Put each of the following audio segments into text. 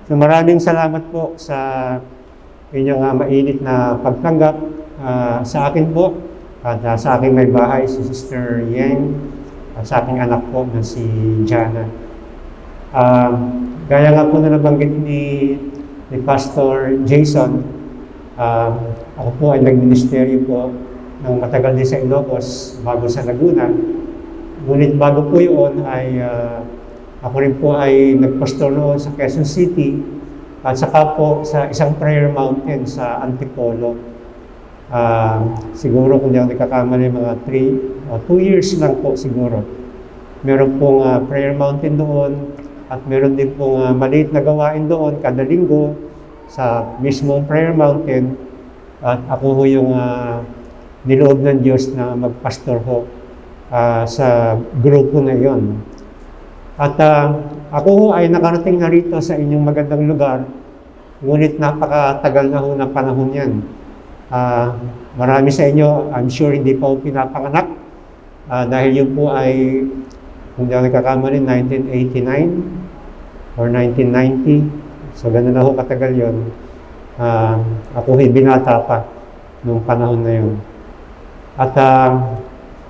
So maraming salamat po sa inyong mainit na pagtanggap sa akin po at sa aking may bahay, si Sister Yeng, at sa aking anak po na si Jana. Gaya nga po na nabanggit ni Pastor Jason, ako po ay nagministeryo po ng matagal din sa Ilocos bago sa Laguna. Ngunit bago po yun ay ako rin po ay nagpastor noon sa Quezon City at saka po sa isang prayer mountain sa Antipolo. Siguro kung di ako nagkakamali mga 2 years lang po siguro. Meron pong prayer mountain doon at meron din pong maliit na gawain doon kada linggo sa mismong prayer mountain. At ako ho yung niloob ng Diyos na magpastor ho sa grupo na yon. At ako ho ay nakarating na rito sa inyong magandang lugar, ngunit napakatagal na ho ng panahon yan. Marami sa inyo, I'm sure hindi pa ho pinapanganak dahil yun po ay, kung di ako nagkakamali, 1989 or 1990. So gano'n na ho katagal yun. Ako ay binata pa noong panahon na yun. At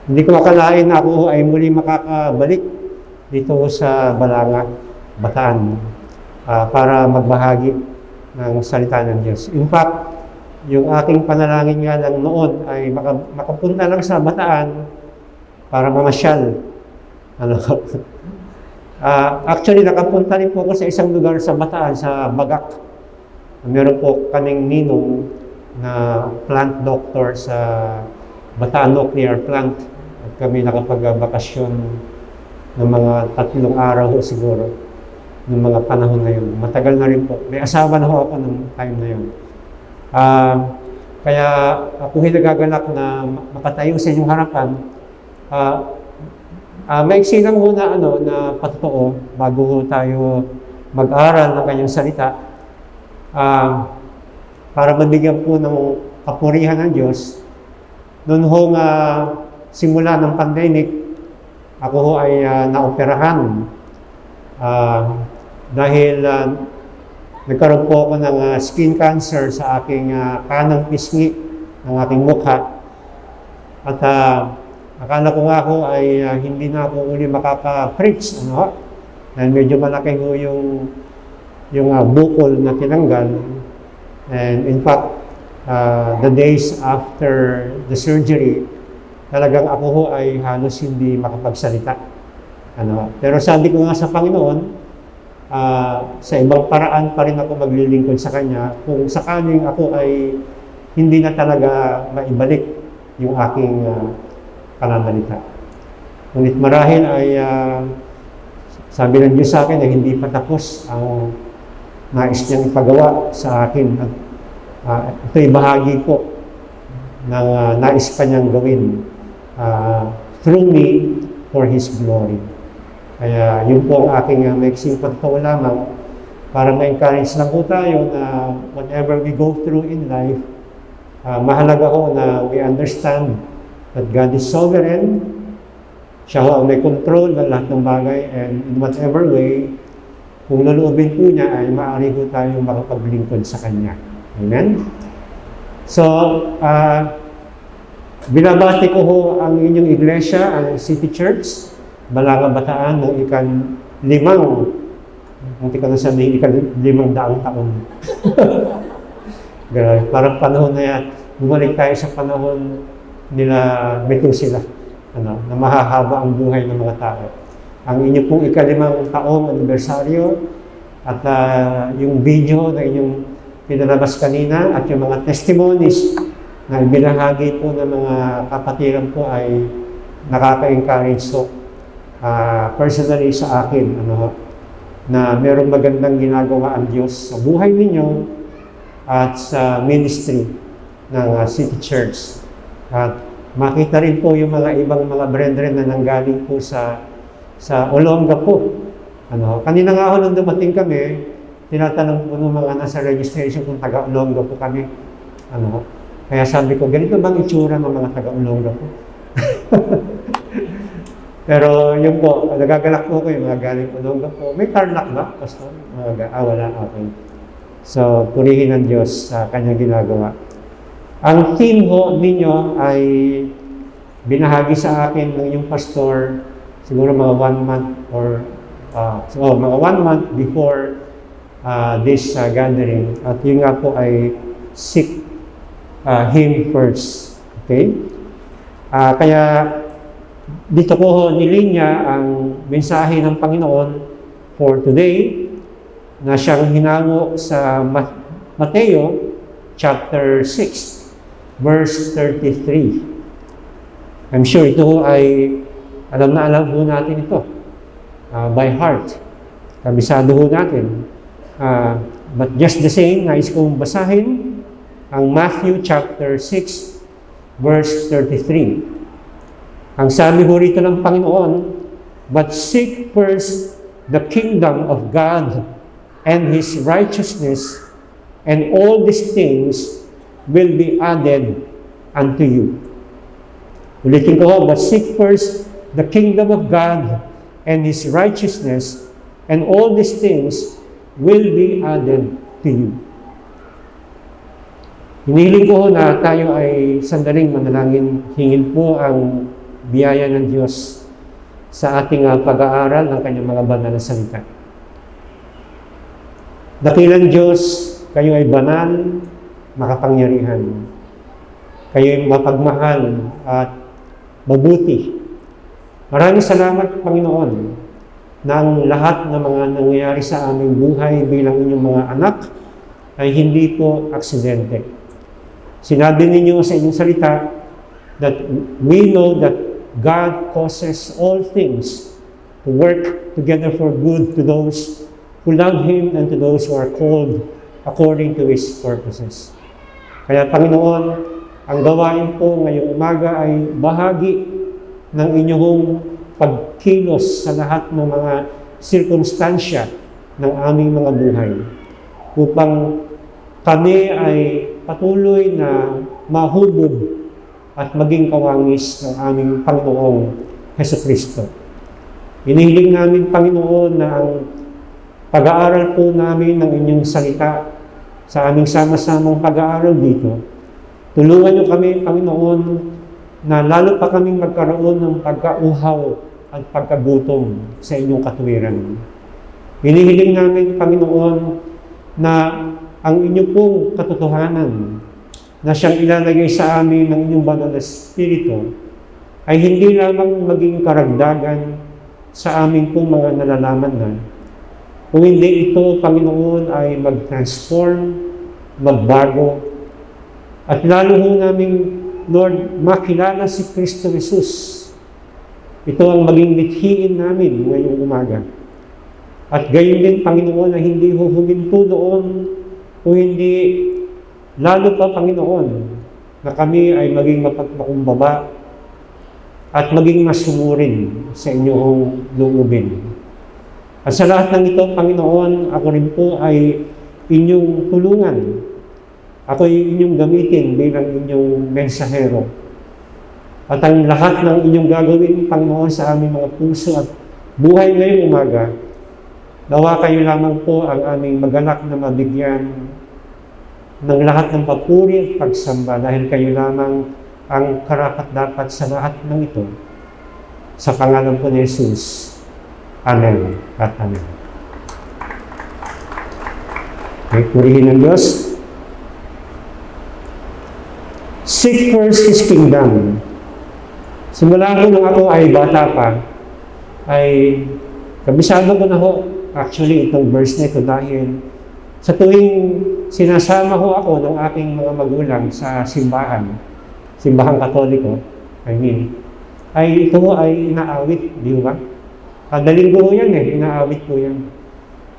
hindi ko akalain na ako ay muli makakabalik dito sa Balanga, Bataan, para magbahagi ng salita ng Diyos. In fact, yung aking panalangin nga lang noon ay makapunta lang sa Bataan para mamasyal. Actually, nakapunta rin po ako sa isang lugar sa Bataan, sa Bagak. Meron po kaming ninong na plant doctor sa Bataan Nuclear Plant. At kami nakapagbakasyon ng mga 3 araw siguro ng mga panahon na yun. Matagal na rin po. May asawa na ho ako ng time na yun. Kaya ako nagagalak na makatayo sa inyong harapan. Maiksi lang ho na, na patotoo bago ho tayo mag-aral ng kanyang salita. Para mabigyan po ng kapurihan ng Diyos. Noon ho simula ng pandemic, ako ho ay naoperahan dahil nagkaroon po ako ng skin cancer sa aking kanang pisngi ng aking mukha. At akala ko nga ho ay hindi na ako uli makaka-preach. Dahil medyo malaki ho yung bukol na tinanggal. And in fact, the days after the surgery, talagang ako ho ay halos hindi makapagsalita. Pero sabi ko nga sa Panginoon, sa ibang paraan pa rin ako maglilingkod sa Kanya kung sakaling ako ay hindi na talaga maibalik yung aking pananalita. Ngunit marahil ay sabi ng Diyos sa akin na hindi pa tapos ang nais niyang ipagawa sa akin. At ito'y bahagi po ng nais pa niyang gawin through me for His glory. Kaya yun po ang aking maiksing pagtao lamang para ma-encourage lang po tayo na whatever we go through in life, mahalaga ho na we understand that God is sovereign. Siya ho ang may control ng lahat ng bagay, and in whatever way, kung laloobin po niya ay maaari po tayong makapaglingkod sa Kanya. Amen? So, binabati ko ho ang inyong iglesia, ang City Church, Balanga, Bataan, ng hindi ka na sabihin, 500 taon. Parang panahon na yan, bumalik tayo sa panahon nila Methuselah, na mahahaba ang buhay ng mga tao. Ang inyo pong 500 taong anibersaryo at yung video na inyong pinalabas kanina at yung mga testimonies na ibinahagi po ng mga kapatiran po ay nakaka-encourage so personally sa akin na merong magandang ginagawa ang Diyos sa buhay ninyo at sa ministry ng City Church. At makita rin po yung mga ibang mga brethren na nanggaling po sa Olonga po. Kanina nga ho nung dumating kami, tinatanong po ng mga nasa registration kung taga-Olonga po kami. Kaya sabi ko, ganito bang itsura ng mga taga-Olonga po? Pero yun po, nagagalak po ko yung mga galing Olonga po. May tarlac ba, Pastor? Wala, okay. So, purihin ng Diyos sa kanyang ginagawa. Ang team ho ninyo ay binahagi sa akin ng inyong pastor siguro mga 1 month or mga 1 month before this gathering. At yun nga po ay seek Him first. Okay? Kaya dito po ho nilinya ang mensahe ng Panginoon for today na siyang hinango sa Mateo chapter 6 verse 33. I'm sure ito ho ay alam na alam ho natin ito by heart. Kabisado ho natin. But just the same, nais kong basahin ang Matthew chapter 6 verse 33. Ang sabi ho rito ng Panginoon, "But seek first the kingdom of God and His righteousness, and all these things will be added unto you." Ulitin ko ho, "But seek first the kingdom of God and His righteousness, and all these things will be added to you." Hinihiling ko ho na tayo ay sandaling manalangin, hingin po ang biyaya ng Diyos sa ating pag-aaral ng kanyang mga banal na salita. Dakilang Diyos, kayo ay banal, makapangyarihan. Kayo ay mapagmahal at mabuti. Maraming salamat, Panginoon, na ang lahat ng mga nangyayari sa aming buhay bilang inyong mga anak ay hindi po aksidente. Sinabi ninyo sa inyong salita that we know that God causes all things to work together for good to those who love Him and to those who are called according to His purposes. Kaya Panginoon, ang gawain po ngayong umaga ay bahagi ng inyong pagkilos sa lahat ng mga sirkumstansya ng aming mga buhay upang kami ay patuloy na mahubog at maging kawangis ng aming Panginoong Hesukristo. Inihiling namin, Panginoon, na ang pag-aaral po namin ng inyong salita sa aming sama-samang pag-aaral dito, tulungan niyo kami, Panginoon, na lalo pa kaming magkaroon ng pagkauhaw at pagkagutom sa inyong katuwiran. Inihiling namin, Panginoon, na ang inyong pong katotohanan na siyang ilalagay sa amin ng inyong banal na Espiritu ay hindi lamang maging karagdagan sa aming pong mga nalalaman na, kung hindi ito, Panginoon, ay mag-transform, magbago, at lalo ho namin, Lord, makilala si Kristo Jesus. Ito ang maging mithiin namin ngayong umaga. At gayon din, Panginoon, na hindi ho huminto doon o hindi lalo pa, Panginoon, na kami ay maging mapagpakumbaba at maging masumurin sa inyong loobin. At sa lahat ng ito, Panginoon, ako rin po ay inyong tulungan. Ako ay inyong gamitin bilang inyong mensahero. At ang lahat ng inyong gagawin, Panginoon, sa aming mga puso at buhay ngayong umaga, nawa kayo lamang po ang aming magalak na mabigyan ng lahat ng papuri at pagsamba dahil kayo lamang ang karapat-dapat sa lahat ng ito. Sa pangalan po ni Jesus. Amen at amen. Okay, purihin ng Diyos. Seek first His kingdom. Simula ko nung ako ay bata pa, ay kabisado ko na ho, actually, itong verse na ito dahil sa tuwing sinasama ho ako ng aking mga magulang sa simbahang Katoliko, ay ito ho ay inaawit, di ba? Kada linggo ho yan inaawit po yan.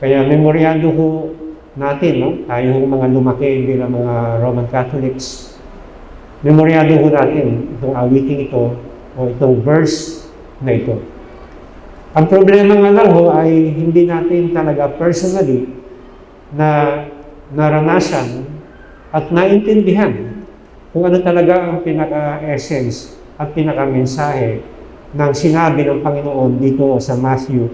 Kaya memoryado ho natin, no? Tayo ho mga lumaki bilang mga Roman Catholics, memoryado ho natin itong awiting ito o itong verse na ito. Ang problema nga lang ho ay hindi natin talaga personally na naranasan at naintindihan kung ano talaga ang pinaka-essence at pinaka-mensahe ng sinabi ng Panginoon dito sa Matthew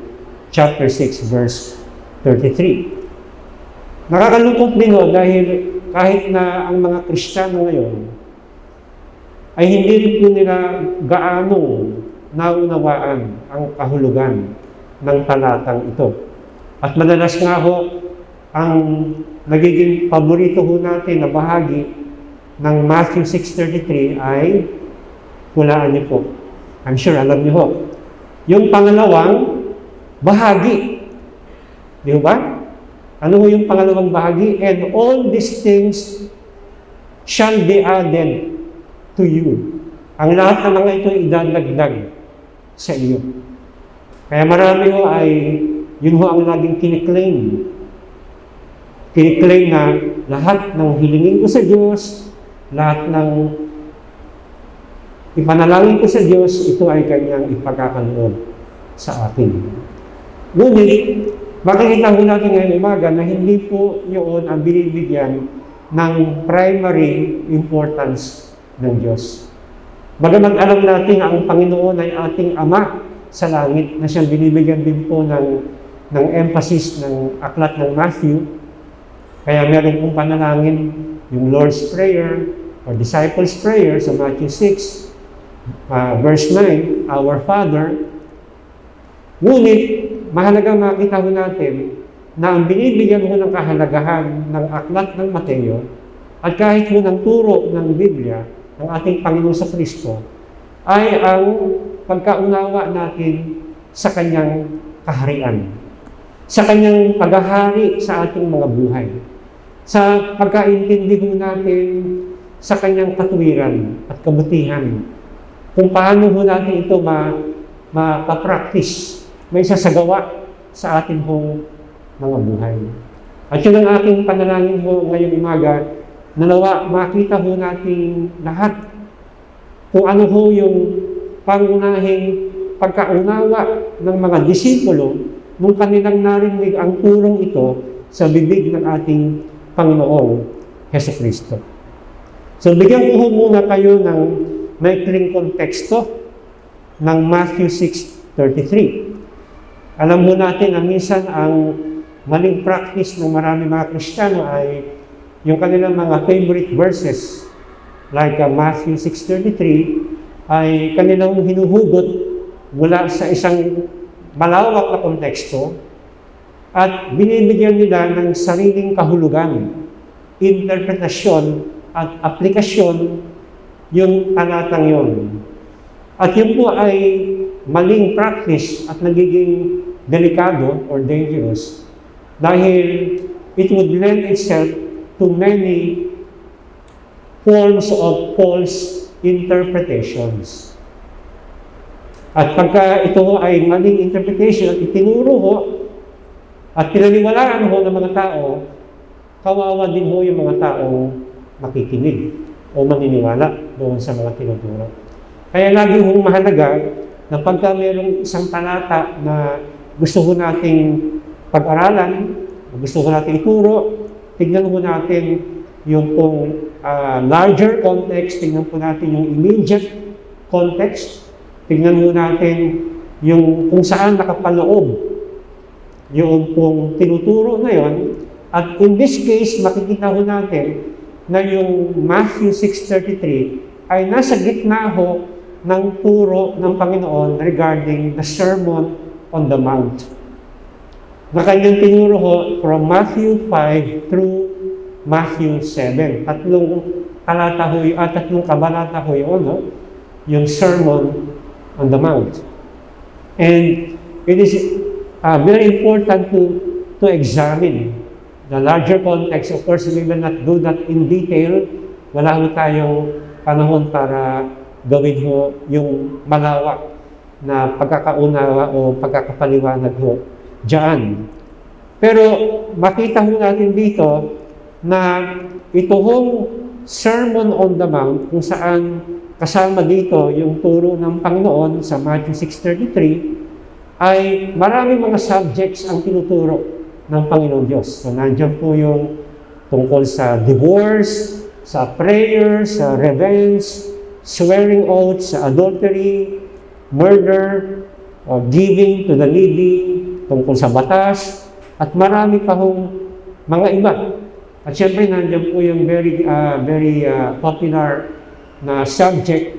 chapter 6 verse 33. Nakakalungkot din dahil kahit na ang mga Kristiyano ngayon ay hindi rin po nila gaano naunawaan ang kahulugan ng talatang ito. At madalas nga ho, ang nagiging paborito ho natin na bahagi ng Matthew 6:33 ay, hulaan niyo po, I'm sure alam niyo ho, yung pangalawang bahagi. Di ba? Ano ho yung pangalawang bahagi? And all these things shall be added to you. Ang lahat ng mga ito idadagdag sa iyo. Kaya marami ho ay, yun ho ang laging kiniklaim. Kiniklaim na lahat ng hilingin ko sa Diyos, lahat ng ipanalangin ko sa Diyos, ito ay kanyang ipagkakaloob sa atin. Ngunit, makikita ho natin ngayon umaga na hindi po yun ang binibigyan ng primary importance ng Diyos. Bagamat alam natin na ang Panginoon ay ating Ama sa langit, na siyang binibigyan din po ng emphasis ng aklat ng Matthew. Kaya meron pong panalangin, yung Lord's Prayer or Disciples' Prayer sa Matthew 6, verse 9, Our Father. Ngunit, mahalagang makita ho natin na ang binibigyan ho ng kahalagahan ng aklat ng Mateo at kahit ho ng turo ng Biblia, ng ating Panginoon sa Kristo, ay ang pagkaunawa natin sa kanyang kaharian, sa kanyang paghahari sa ating mga buhay, sa pagkaintindi ho natin sa kanyang katuwiran at kabutihan, kung paano ho natin ito mapapractice, may sasagawa sa ating hong mga buhay. At yun ang aking panalangin ho ngayong umaga, nanawa makita ho natin lahat kung ano ho yung pangunahing pagkaunawa ng mga disipulo nung kanilang narinig ang turong ito sa bibig ng ating Panginoong Hesukristo. So bigyan ko ho muna kayo ng maikling konteksto ng Matthew 6:33. Alam mo natin na minsan ang maling practice ng marami mga Kristiyano ay yung kanilang mga favorite verses like Matthew 6:33 ay kanilang hinuhugot mula sa isang malawak na konteksto at binibigyan nila ng sariling kahulugan, interpretasyon at aplikasyon yung talatang yon. At yun po ay maling practice at nagiging delikado or dangerous dahil it would lend itself to many forms of false interpretations. At pagka ito ay maling interpretation at itinuro ho at pinaniwalaan ho ng mga tao, kawawa din ho yung mga taong makikinig o maniniwala doon sa mga tinuturo. Kaya lagi hong mahalaga na pagka mayroong isang talata na gusto ho nating pag-aralan, gusto ho nating ituro, tignan po natin yung pong larger context, tignan po natin yung immediate context, tignan po natin yung kung saan nakapaloob yung pong tinuturo na yon. At in this case, makikita ho natin na yung Matthew 6:33 ay nasa gitna ho ng turo ng Panginoon regarding the Sermon on the Mount. Na kanyang tinuro ho from Matthew 5 through Matthew 7. Tatlong kabanata ho yun, no? Yung Sermon on the Mount. And it is very important to examine the larger context. Of course, we will not do that in detail. Wala ho tayong panahon para gawin ho yung malawak na pagkakaunawa o pagkakapaliwanag ho diyan. Pero makita ho natin dito na ito hong Sermon on the Mount, kung saan kasama dito yung turo ng Panginoon sa Matthew 6:33, ay maraming mga subjects ang tinuturo ng Panginoon Diyos. So nandiyan po yung tungkol sa divorce, sa prayer, sa revenge, swearing oaths, sa adultery, murder, giving to the needy, tungkol sa batas, at marami pa hong mga iba. At syempre, nandiyan po yung very popular na subject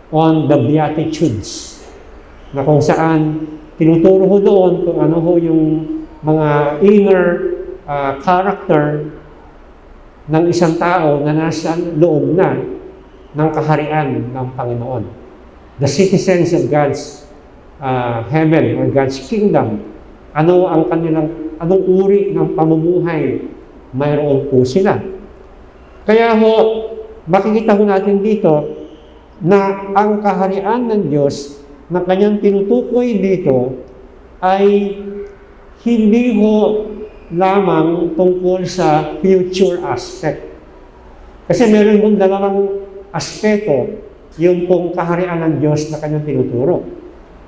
on the Beatitudes, na kung saan tinuturo ho doon kung ano ho yung mga inner character ng isang tao na nasa loob na ng kaharian ng Panginoon. The citizens of God's heaven or God's kingdom. Anong uri ng pamumuhay mayroon po sila. Kaya ho, makikita ho natin dito na ang kaharian ng Diyos na kanyang tinutukoy dito ay hindi ho lamang tungkol sa future aspect. Kasi meron hong dalawang aspeto yung pong kaharian ng Diyos na kanyang tinuturo.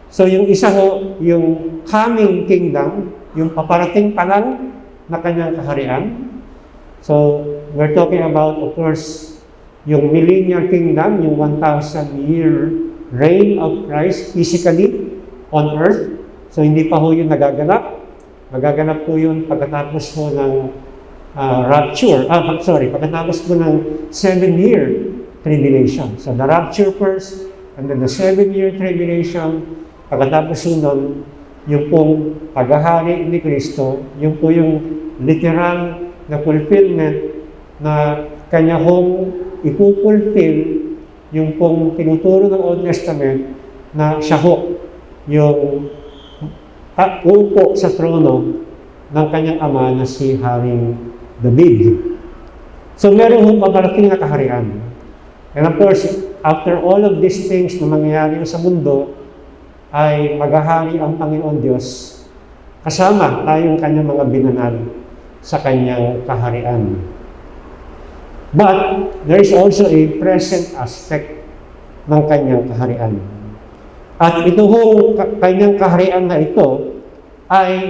So yung isa ho, yung coming kingdom, yung paparating pa lang na kanyang kaharian. So we're talking about, of course, yung millennial kingdom, yung 1,000-year reign of Christ physically on earth. So hindi pa ho yun nagaganap. Magaganap po yun pagkatapos po ng pagkatapos po ng 7-year tribulation. So the rapture first, and then the 7-year tribulation. Pagkatapos nun, yung pong paghahari ni Kristo, yung po yung literal na fulfillment na kanya hong ipupulfill yung pong tinuturo ng Old Testament na siya ho yung uupo sa trono ng kanyang ama na si Haring David. So meron hong paparating na kaharian. And of course, after all of these things na mangyayari sa mundo, ay maghahari ang Panginoon Diyos kasama tayong kanyang mga binanal sa kanyang kaharian. But there is also a present aspect ng kanyang kaharian. At ito ho, kanyang kaharian na ito ay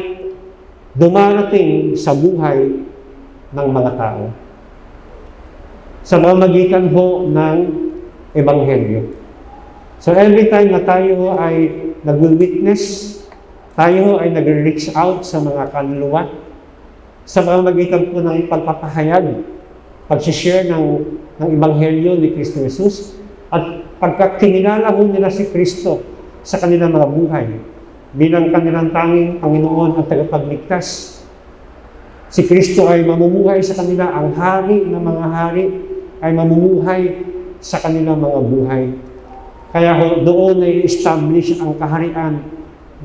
dumarating sa buhay ng mga tao sa pamamagitan ho ng Ebanghelyo. So every time na tayo ay nag-witness, tayo ay nag-reach out sa mga kaluluwa, sa pamamagitan po ng pagpapahayag, pag-share ng Ebanghelyo ni Kristo Jesus, at pagkakinilala ho nila si Kristo sa kanilang mga buhay, bilang kanilang tanging Panginoon at tagapagligtas. Si Kristo ay mamumuhay sa kanila, ang hari ng mga hari ay mamumuhay sa kanilang mga buhay. Kaya doon ay establish ang kaharian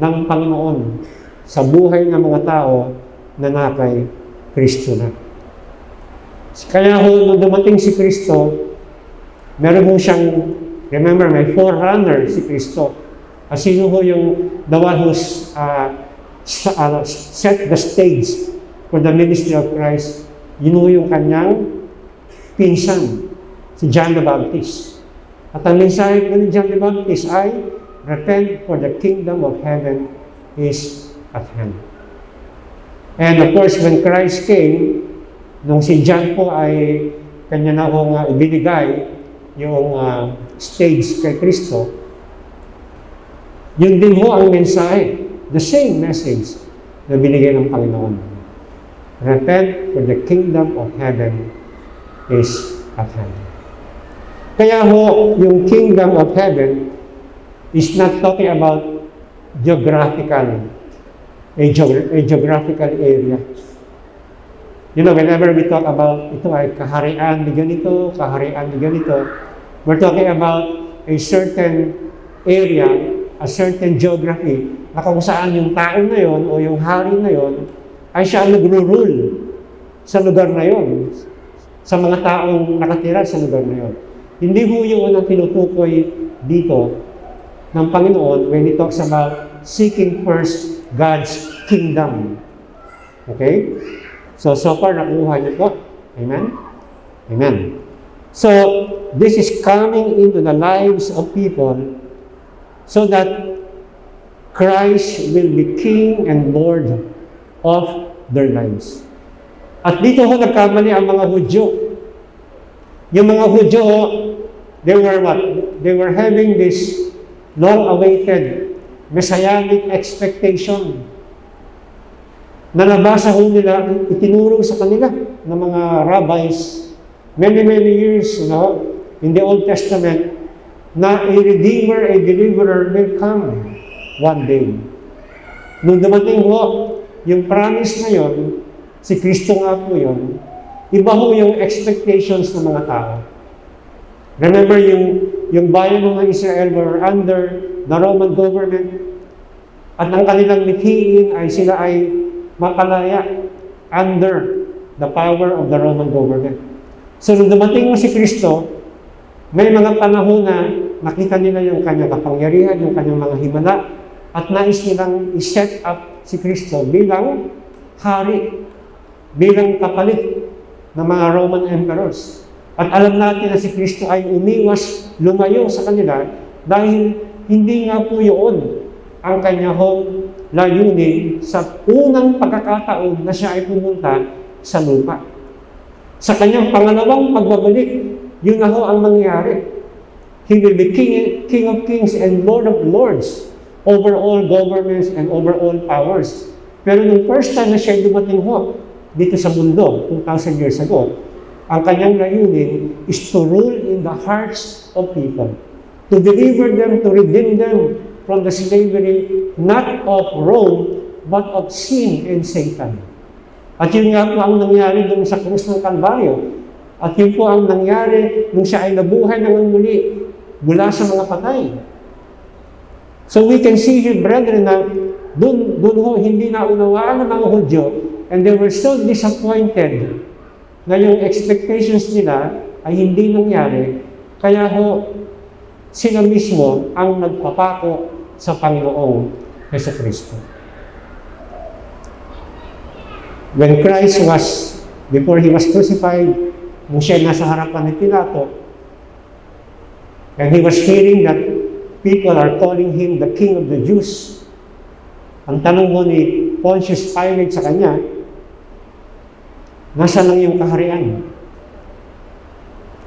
ng Panginoon sa buhay ng mga tao na nakay Kristo na. Kaya nung dumating si Kristo, meron mo siyang, remember, may forerunner si Kristo. Sino ho yung the one who's set the stage for the ministry of Christ? Yun ho yung kanyang pinsan, si John the Baptist. At ang mensahe ko ni John the Baptist ay, repent for the kingdom of heaven is at hand. And of course, when Christ came, nung si John po ay kanya na hong ibinigay yung stage kay Kristo, yun din ho ang mensahe, the same message na binigay ng Panginoon. Repent for the kingdom of heaven is at hand. Kaya ho, yung kingdom of heaven is not talking about a geographical area. You know, whenever we talk about ito ay kaharian ni ganito, kaharian ni ganito, we're talking about a certain area, a certain geography, na kung saan yung tao na yon o yung hari na yon ay siya ang nagro-rule sa lugar na yon, sa mga taong nakatira sa lugar na yon. Hindi ho yung unang tinutukoy dito ng Panginoon when He talks about seeking first God's kingdom. Okay? So far, nakuha niyo po. Amen? Amen. So, this is coming into the lives of people so that Christ will be King and Lord of their lives. At dito ho nagkamali ang mga Hudyo. Yung mga Hudyo, they were what? They were having this long-awaited messianic expectation na nabasa ho nila, itinuro sa kanila ng mga rabbis many years, in the Old Testament, na a Redeemer, a Deliverer will come one day. Nung dumating ho, yung promise na yun, si Kristo nga po yun, iba ho yung expectations ng mga tao. Remember, yung bayan ng Israel were under the Roman government at ang kanilang mithiin ay sila ay makalaya under the power of the Roman government. So, nung dumating mo si Kristo, may mga panahon na nakita nila yung kanyang kapangyarihan, yung kanyang mga himala, at nais nilang i-set up si Kristo bilang hari, bilang kapalit ng mga Roman emperors. At alam natin na si Kristo ay umiwas, lumayo sa kanila dahil hindi nga po yun ang kanyang layunin sa unang pagkakataon na siya ay pumunta sa lupa. Sa kanyang pangalawang pagbabalik, yun na ho ang mangyari. He will be King of Kings and Lord of Lords over all governments and over all powers. Pero nung first time na siya dumating ho dito sa mundo, 2,000 years ago, ang kanyang layunin is to rule in the hearts of people, to deliver them, to redeem them from the slavery, not of Rome, but of sin and Satan. At yun nga po ang nangyari doon sa krus ng Kalbaryo. At yun po ang nangyari nung siya ay nabuhay ng muli mula sa mga patay. So we can see here, brethren, na doon ho, hindi naunawaan ng mga Hudyo, and they were so disappointed na yung expectations nila ay hindi nangyari, kaya ho, sila mismo ang nagpapako sa Panginoong Jesucristo. When Christ was, before He was crucified, nung siya nasa harapan ni Pilato, and He was hearing that people are calling Him the King of the Jews, ang tanong mo ni Pontius Pilate sa kanya, nasa lang yung kaharian?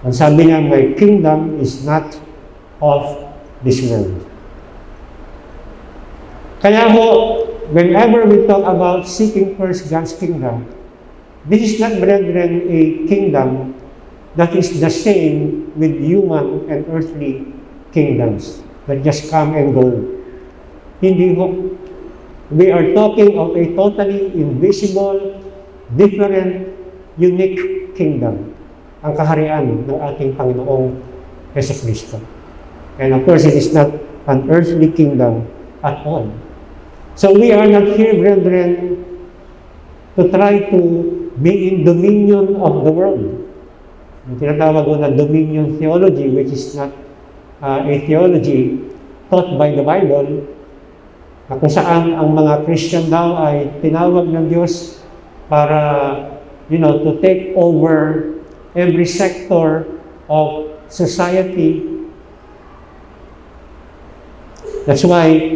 Ang sabi niya, my kingdom is not of this world. Kaya ho, whenever we talk about seeking first God's kingdom, this is not, brethren, a kingdom that is the same with human and earthly kingdoms that just come and go. Hindi ho. We are talking of a totally invisible, different, unique kingdom, ang kaharian ng ating Panginoong Jesucristo. And of course, it is not an earthly kingdom at all. So we are not here, brethren, to try to be in dominion of the world. Yung tinatawag ko na dominion theology, which is not a theology taught by the Bible, na kung saan ang mga Christian daw ay tinawag ng Diyos para, to take over every sector of society. That's why,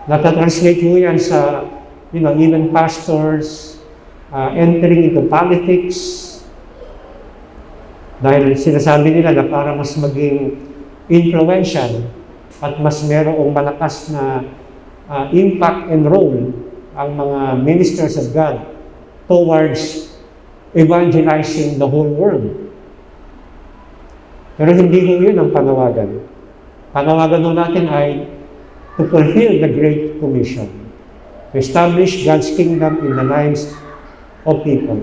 natatranslate mo yan sa, even pastors entering into politics. Dahil sinasabi nila na para mas maging influential at mas merong malakas na impact and role ang mga ministers of God towards evangelizing the whole world. Pero hindi ko yun ang panawagan. Panawagan natin ay to fulfill the Great Commission, to establish God's kingdom in the lives of people.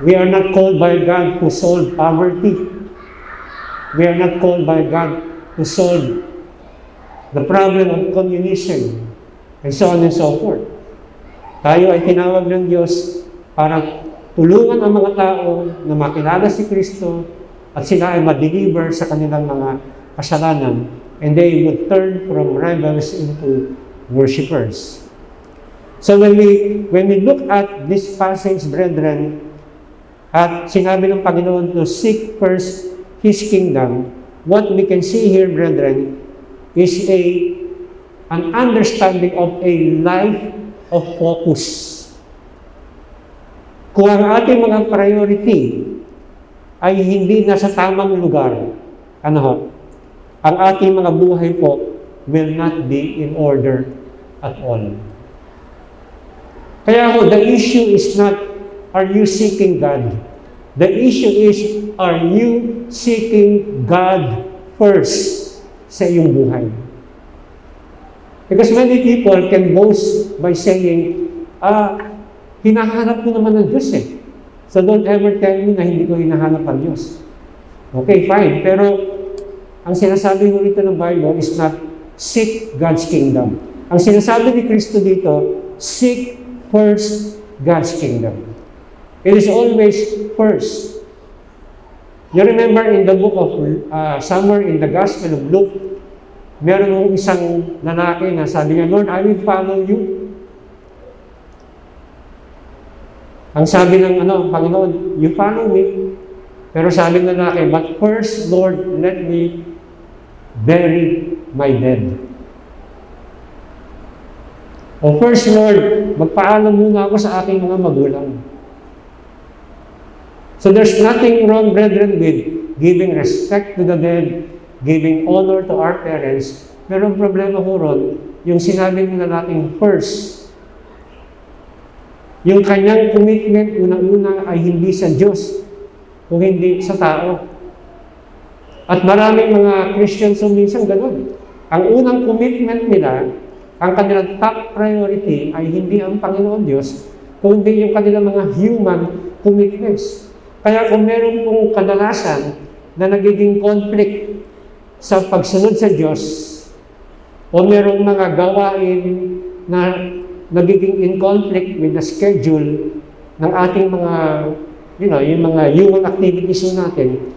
We are not called by God to solve poverty. We are not called by God to solve the problem of communism, and so on and so forth. Tayo ay tinawag ng Diyos para tulungan ang mga tao na makilala si Kristo at sila ay ma-deliver sa kanilang mga kasalanan, and they would turn from rebels into worshipers. So when we look at this passage, brethren, at sinabi ng Panginoon to seek first His kingdom, what we can see here, brethren, is an understanding of a life of focus. Kung ang ating mga priority ay hindi nasa tamang lugar, ang ating mga buhay po will not be in order at all. Kaya the issue is not, are you seeking God? The issue is, are you seeking God first sa iyong buhay? Because many people can boast by saying, hinahanap ko naman ng Diyos eh. So don't ever tell me na hindi ko hinahanap ang Diyos. Okay, fine. Pero ang sinasabi mo rito ng Bible is not seek God's kingdom. Ang sinasabi ni Kristo dito, seek first God's kingdom. It is always first. You remember in the book of, somewhere in the Gospel of Luke, meron ng isang lalaki na sabi niya, Lord, I will follow you. Ang sabi ng Panginoon, you follow me. Pero sabi ng lalaki, but first, Lord, let me bury my dead. O first, Lord, magpaalam muna ako sa aking mga magulang. So there's nothing wrong, brethren, with giving respect to the dead, giving honor to our parents. Pero ang problema ko ron, yung sinabi ng lalaking first, yung kanyang commitment unang-una ay hindi sa Diyos, kung hindi sa tao. At maraming mga Christians minsan ganun. Ang unang commitment nila, ang kanilang top priority ay hindi ang Panginoon Diyos, kundi yung kanilang mga human commitments. Kaya kung meron pong kadalasan na nagiging conflict sa pagsunod sa Diyos, o merong mga gawain na nagiging in conflict with the schedule ng ating mga, yung mga human activities natin,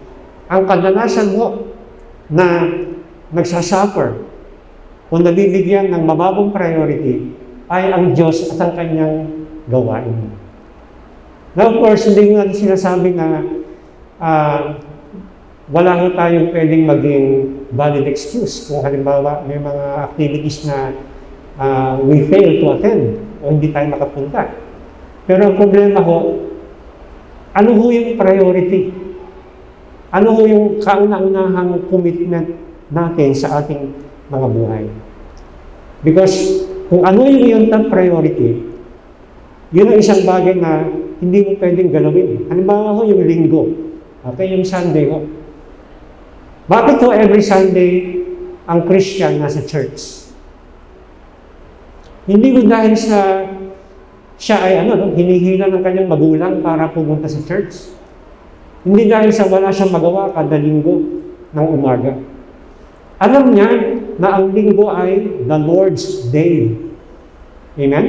ang kadalasan mo na nagsasuffer o nabibigyan ng mababang priority ay ang Diyos at ang kanyang gawain. Now, of course, hindi natin sinasabi na wala ho tayong pwedeng maging valid excuse kung halimbawa may mga activities na we fail to attend o hindi tayo makapunta. Pero ang problema ho, ano ho yung priority? Ano ho yung kauna-unahang commitment natin sa ating mga buhay? Because kung ano yung iyong top priority, yun ang isang bagay na hindi mo pwedeng galawin. Halimbawa ho yung linggo, okay, yung Sunday ho. Bakit ho every Sunday ang Christian nasa church? Hindi ko dahil siya ay hinihila ng kanyang magulang para pumunta sa church. Hindi dahil sa wala siyang magawa kada linggo ng umaga. Alam niya na ang linggo ay the Lord's Day. Amen?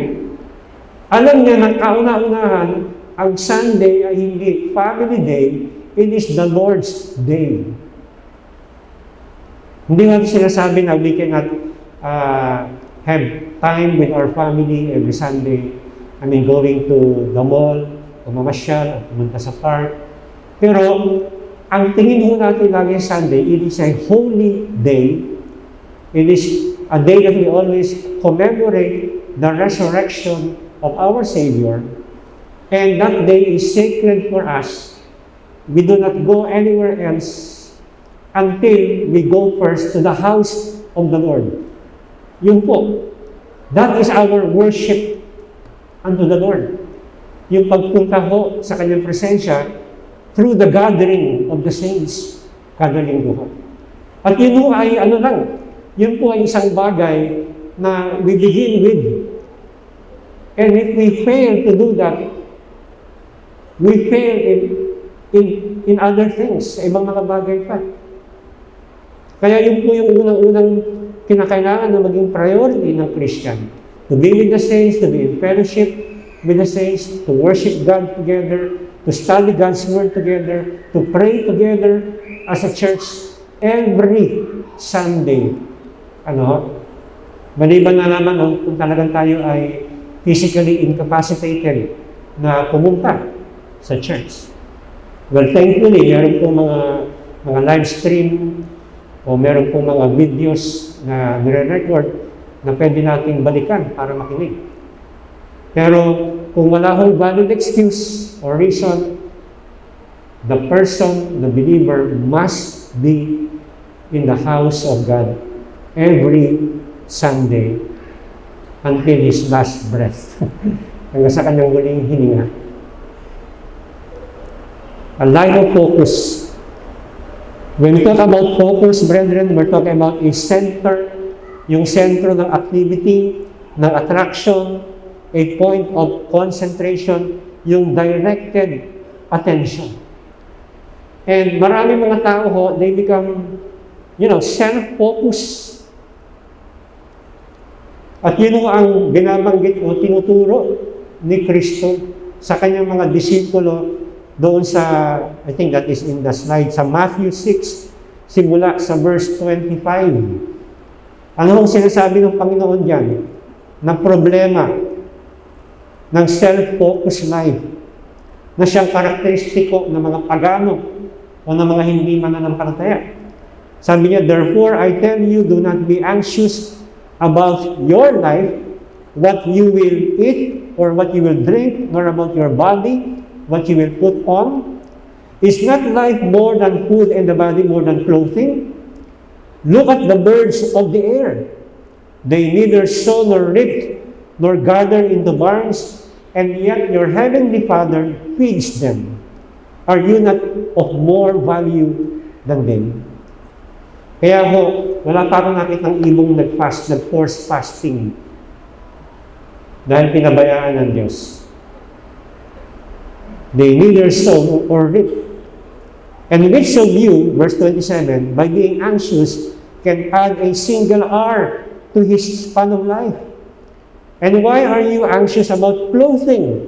Alam niya na kauna-unahan, ang Sunday ay hindi family day, it is the Lord's Day. Hindi natin sinasabi na we cannot have time with our family every Sunday. I mean, going to the mall, mamasyal, pumunta sa park. Pero, ang tingin ho natin lagi Sunday, it is a holy day. It is a day that we always commemorate the resurrection of our Savior. And that day is sacred for us. We do not go anywhere else until we go first to the house of the Lord. Yun po. That is our worship unto the Lord. Yung pagpunta ho sa kanyang presensya through the gathering of the saints kada linggo ho. At yun ho ay yun po ay isang bagay na we begin with. And if we fail to do that, we fail in other things, sa ibang mga bagay pa. Kaya yun po yung unang-unang kinakailangan na maging priority ng Christian. To be with the saints, to be in fellowship with the saints, to worship God together, to study God's Word together, to pray together as a church every Sunday. Maliban na naman kung talagang tayo ay physically incapacitated na pumunta sa church. Well, thankfully, meron po mga live stream o meron po mga videos na nire-record na pwede nating balikan para makinig. Pero kung wala hong valid excuse or reason, the person, the believer, must be in the house of God every Sunday until his last breath. Hanggang sa kanyang huling hininga. A life of focus. When we talk about focus, brethren, we're talking about a center, yung sentro ng activity, ng attraction, a point of concentration, yung directed attention. And marami mga tao ho, they become, self-focused. At yun ang binabanggit o tinuturo ni Kristo sa kanyang mga disipulo doon sa, I think that is in the slide, sa Matthew 6, simula sa verse 25. Ano ang sinasabi ng Panginoon diyan? Na problema ng self-focused life na siyang karakteristiko ng mga pagano o ng mga hindi mananampalataya. Sabi niya, therefore, I tell you, do not be anxious about your life, what you will eat or what you will drink, nor about your body, what you will put on. Is not life more than food and the body more than clothing? Look at the birds of the air. They neither sow nor reap, nor gather into barns, and yet your heavenly Father feeds them. Are you not of more value than they? Kaya ho, wala pa akong nakitang ibong nag-force fasting dahil pinabayaan ng Diyos. They neither sow or reap. And which of you, verse 27, by being anxious, can add a single hour to his span of life? And why are you anxious about clothing?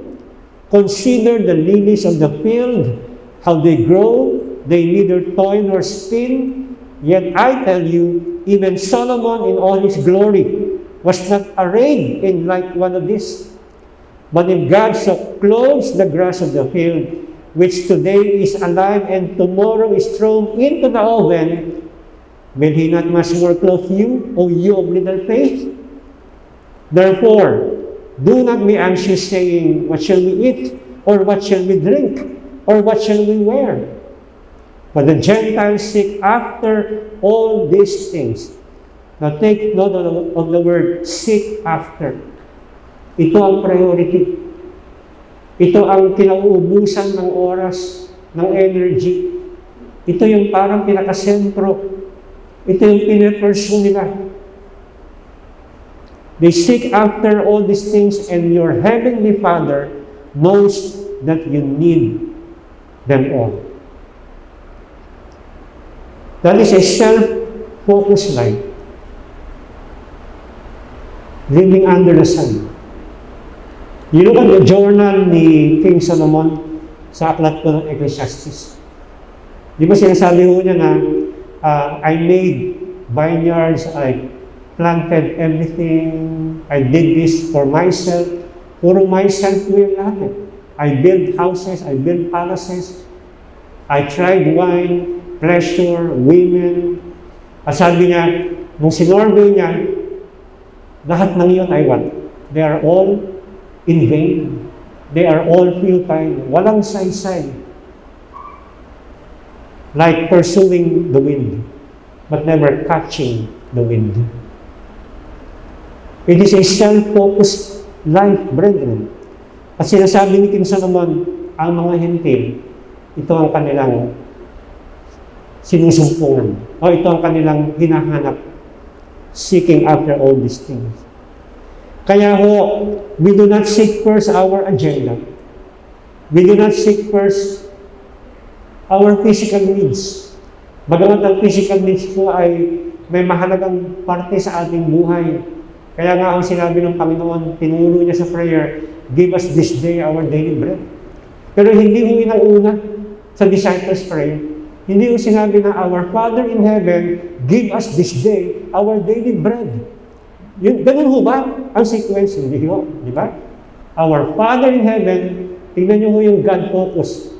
Consider the lilies of the field, how they grow, they neither toil nor spin. Yet I tell you, even Solomon in all his glory was not arrayed in like one of these. But if God so clothes the grass of the field, which today is alive and tomorrow is thrown into the oven, will he not much more clothe you, O you of little faith? Therefore, do not be anxious, saying, what shall we eat? Or what shall we drink? Or what shall we wear? For the Gentiles seek after all these things. Now take note of the word seek after. Ito ang priority. Ito ang kinauubusan ng oras, ng energy. Ito yung parang pinakasentro. Ito yung pinipursue nila. They seek after all these things, and your heavenly Father knows that you need them all. That is a self-focused life. Living under the sun. You look at the journal ni King Solomon sa aklat ko ng Ecclesiastes. Di ba sinasabi ho niya na I made vineyards, I planted everything, I did this for myself. Puro myself ko yung lahat. I built houses, I built palaces, I tried wine, pleasure, women. At sabi niya, nung sinorvey niya, lahat ng yun ay what? They are all in vain. They are all futile. Walang saysay. Like pursuing the wind, but never catching the wind. It is a self-focused life, brethren. At sinasabi ni King Solomon, ang mga hentil, ito ang kanilang sinusumpungan. O ito ang kanilang hinahanap, seeking after all these things. Kaya ho, we do not seek first our agenda. We do not seek first our physical needs. Bagamat ang physical needs po ay may mahalagang parte sa ating buhay. Kaya nga ang sinabi ng Panginoon, tinuro niya sa prayer, give us this day our daily bread. Pero hindi ho inauna sa disciples' prayer. Hindi ho sinabi na, our Father in heaven, give us this day our daily bread. Yun, ganun ho ba ang sequence? Hindi ho, di ba? Our Father in heaven, tignan niyo ho yung God focus.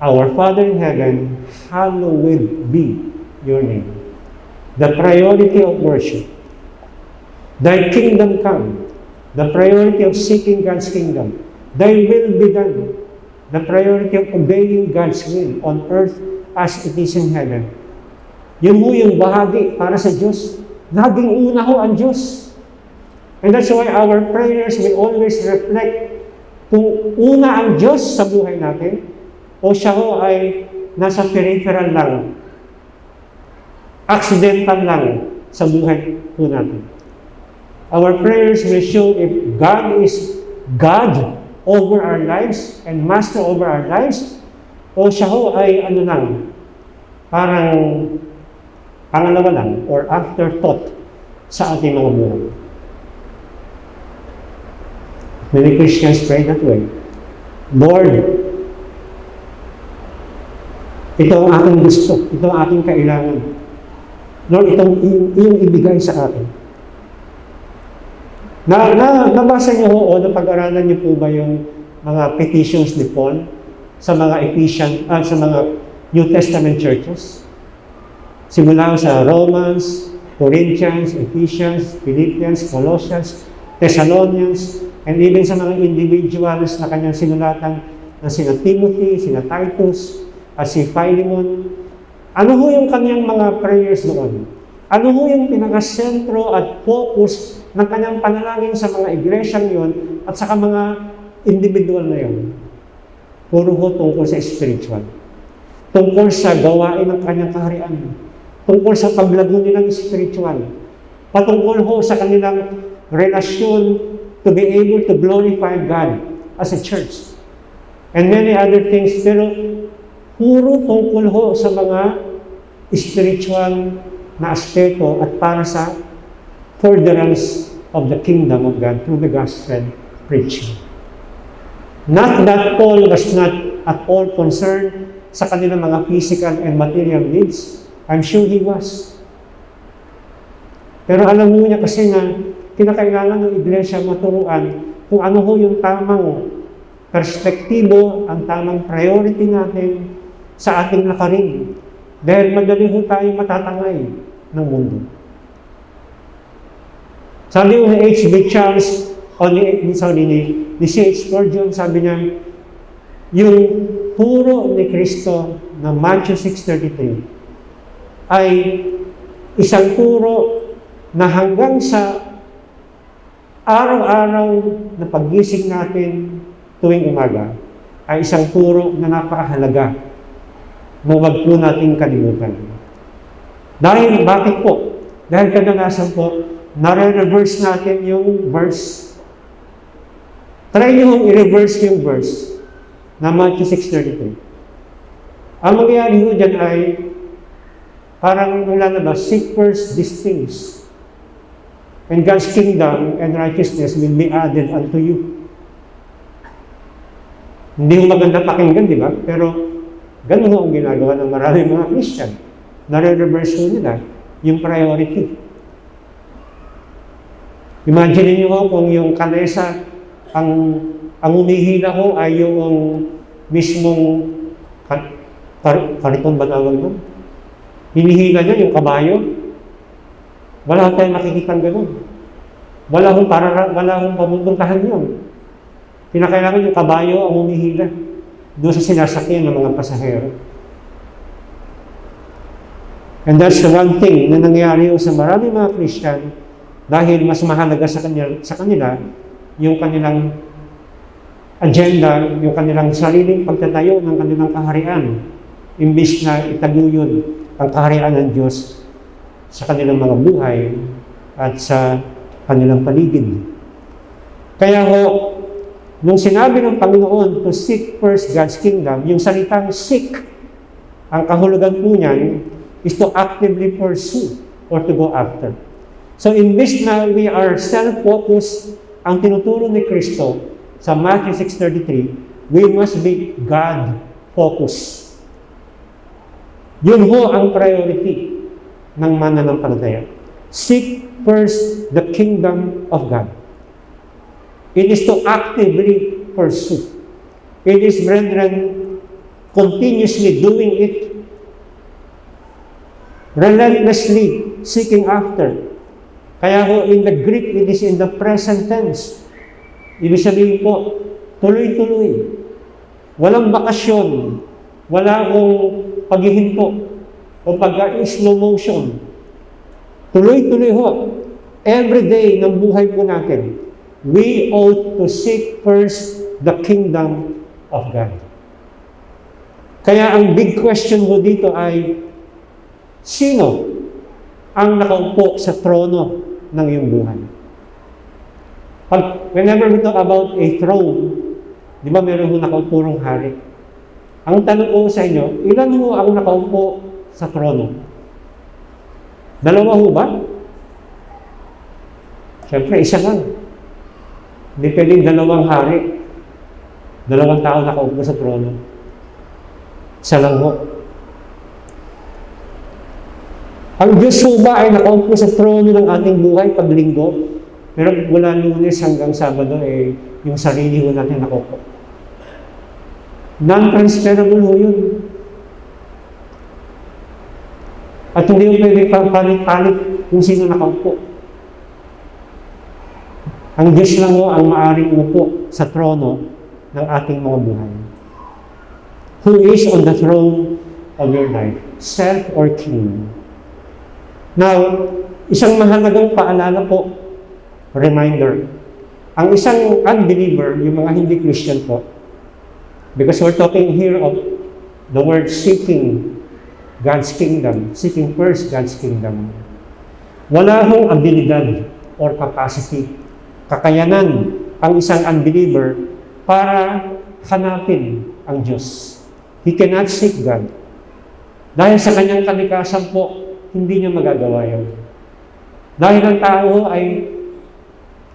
Our Father in heaven, hallowed be your name. The priority of worship. Thy kingdom come. The priority of seeking God's kingdom. Thy will be done. The priority of obeying God's will on earth as it is in heaven. Yun ho yung bahagi para sa Diyos. Laging una ho ang Diyos. And that's why our prayers will always reflect kung una ang Diyos sa buhay natin o siya ho ay nasa peripheral lang, accidental lang sa buhay po natin. Our prayers will show if God is God over our lives and Master over our lives o siya ho ay ano lang, parang pangalawa lang or afterthought sa ating mga buhay. Many Christians pray that way. Lord, ito ang aking gusto, ito ang aking kailangan. Lord, itong iyong ibigay sa akin. Nabasa niyo ho o napag-aralan niyo po ba yung mga petitions ni Paul sa mga sa mga New Testament churches? Simula sa Romans, Corinthians, Ephesians, Philippians, Colossians, Thessalonians, and even sa mga individuals na kanyang sinulatan na sina Timothy, sina Titus, at si Philemon. Ano ho yung kanyang mga prayers doon? Ano ho yung pinaka-sentro at focus ng kanyang panalangin sa mga iglesyang yon at saka mga individual na yon? Puro ho tungkol sa spiritual. Tungkol sa gawain ng kanyang kaharian. Tungkol sa paglago nilang spiritual. Patungkol ho sa kanilang relasyon to be able to glorify God as a church. And many other things. Pero puro tungkol ho sa mga spiritual na aspeto at para sa furtherance of the kingdom of God through the gospel preaching. Not that Paul was not at all concerned sa kanilang mga physical and material needs. I'm sure he was. Pero alam mo niya kasi na kinakailangan ng iglesia maturuan kung ano ho yung tamang perspektibo, ang tamang priority natin sa ating lakarin. Dahil madali ho tayong matatangay ng mundo. Sabi ni H.B. Charles, ni C.H. Spurgeon, sabi niya, yung turo ni Kristo na Matthew 6:33 ay isang turo na hanggang sa araw-araw na paggising natin tuwing umaga ay isang turo na napakahalaga na huwag po natin kalimutan. Dahil, bakit po? Dahil kadalasan po, nare-reverse natin yung verse. Try nyo i-reverse yung verse na Matthew 6:33. Ang mangyayari ho dyan ay parang lalabas, seek first these things, and God's kingdom and righteousness will be added unto you. Hindi ho maganda pakinggan, di ba? Pero ganun ho ang ginagawa ng maraming mga Christian. Nare-reverse ho nila yung priority. Imagine niyo ho kung yung kalesa, ang umihila ho ay yung mismong kariton ba tawag doon? Hinihila niya yung kabayo. Wala tayong makikita ganun. Wala hong pamupuntahan yun. Pinakailangan yung kabayo ang umihila doon sa sinasakyan ng mga pasahero. And that's the one thing na nangyayari sa maraming mga Christian dahil mas mahalaga sa kanila yung kanilang agenda, yung kanilang sariling pagtatayo ng kanilang kaharian imbis na itaguyod ang kaharian ng Diyos sa kanilang mga buhay at sa kanilang paligid. Kaya ho, nung sinabi ng Panginoon to seek first God's kingdom, yung salitang seek, ang kahulugan po niyan is to actively pursue or to go after. So imbis na we are self-focused, ang tinuturo ni Kristo sa Matthew 6:33, we must be God-focused. Yun ho ang priority ng mananampalataya. Seek first the kingdom of God. It is to actively pursue. It is, brethren, continuously doing it, relentlessly seeking after. Kaya ho, in the Greek, it is in the present tense. Ibig sabihin po, tuloy-tuloy. Walang bakasyon. Wala akong paghihinto. o pagka-slow motion. Tuloy-tuloy ho. Every day ng buhay po natin, we ought to seek first the kingdom of God. Kaya ang big question mo dito ay, sino ang nakaupo sa trono ng iyong buhay? Whenever we talk about a throne, di ba meron ho nakaupurong hari? Ang tanong ko sa inyo, ilan ho ang nakaupo sa trono? Dalawa ho ba? Siyempre, isa lang. Hindi pwedeng dalawang hari. Dalawang tao nakaupo sa trono. Isa lang ho. Ang Diyos ho ba ay nakaupo sa trono ng ating buhay pag linggo? Pero mula Lunes hanggang Sabado, yung sarili ho natin nakaupo. Non-transferable ho yun. At hindi ho pwede palit-palit kung sino nakaupo. Ang Diyos lang ho ang maaaring umupo sa trono ng ating mga buhay. Who is on the throne of your life? Self or king? Now, isang mahalagang paalala po, reminder. Ang isang unbeliever, yung mga hindi Christian po, because we're talking here of the word seeking God's kingdom, seeking first God's kingdom. Wala hong abilidad or capacity, kakayanan ang isang unbeliever para hanapin ang Diyos. He cannot seek God. Dahil sa kanyang kalikasan po, hindi niya magagawa yun. Dahil ang tao ay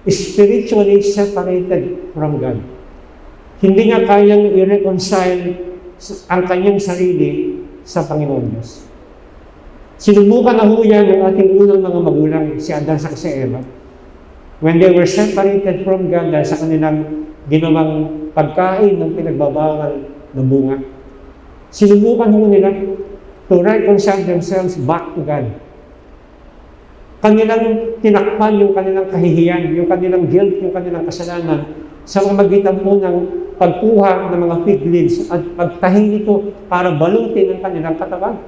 spiritually separated from God. Hindi niya kayang i-reconcile ang kanyang sarili sa Panginoon Diyos. Sinubukan na ho yan ng ating unang mga magulang, si Adan at si Eva. When they were separated from God dahil sa kanilang ginawang pagkain ng pinagbabawal na bunga. Sinubukan ho nila to reconcile themselves back to God. Kanilang tinakpan yung kanilang kahihiyan, yung kanilang guilt, yung kanilang kasalanan sa magitan po ng pagkuha ng mga fig leaves at pagtahi nito para balutin ang kanilang katawan.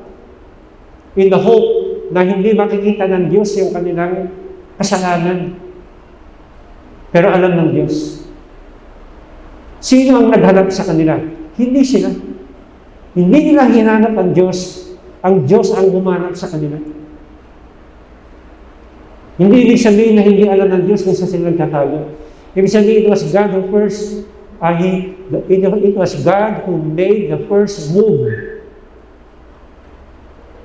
In the hope na hindi makikita ng Diyos yung kanilang kasalanan. Pero alam ng Diyos. Sino ang naghanap sa kanila? Hindi sila. Hindi nila hinanap ang Diyos. Ang Diyos ang humanap sa kanila. Hindi ibig sabihin na hindi alam ng Diyos kung saan sila nagtatago. Ibig sabihin, it was God who first, it was God who made the first move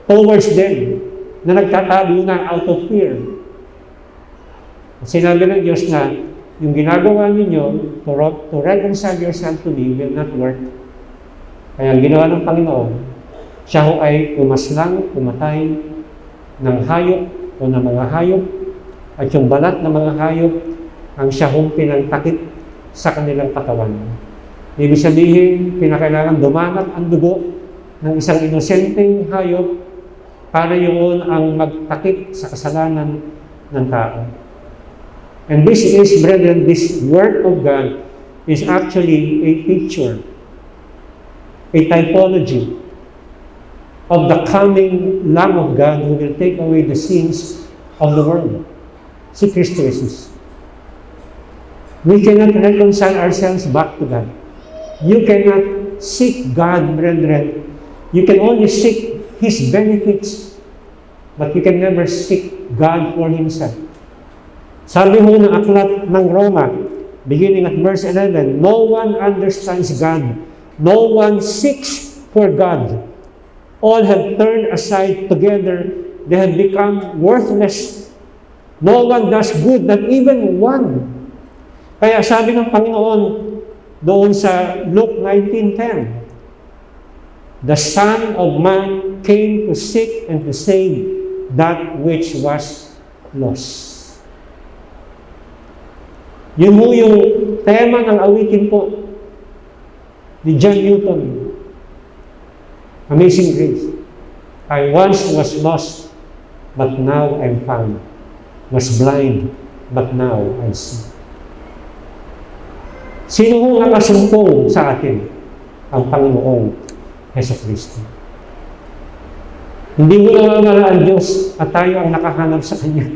towards them na nagtatago na out of fear. Sinabi ng Diyos na yung ginagawa ninyo to reconcile yourself to me will not work. Kaya ang ginawa ng Panginoon, siya ho ay umaslang, umatay ng hayop o ng mga hayop at yung balat ng mga hayop ang siya hong pinagtakip sa kanilang katawan. Ibig sabihin, pinakailangan dumanat ang dugo ng isang inosenteng hayop para yun ang magtakip sa kasalanan ng tao. And this is, brethren, this Word of God is actually a picture, a typology of the coming Lamb of God who will take away the sins of the world. Si Kristo Jesus. We cannot reconcile ourselves back to God. You cannot seek God, brethren. You can only seek His benefits, but you can never seek God for Himself. Sabi ho ng aklat ng Roma, beginning at verse 11, no one understands God. No one seeks for God. All have turned aside together. They have become worthless. No one does good, not even one. Kaya sabi ng Panginoon doon sa Luke 19:10, the Son of Man came to seek and to save that which was lost. Yun mo yung tema ng awitin po ni John Newton. Amazing Grace. I once was lost, but now I'm found. Was blind, but now I see. Sino ho nakasumpong sa atin? Ang Panginoong Hesus Kristo. Hindi mo nawawala ang Diyos at tayo ang nakahanap sa Kanya.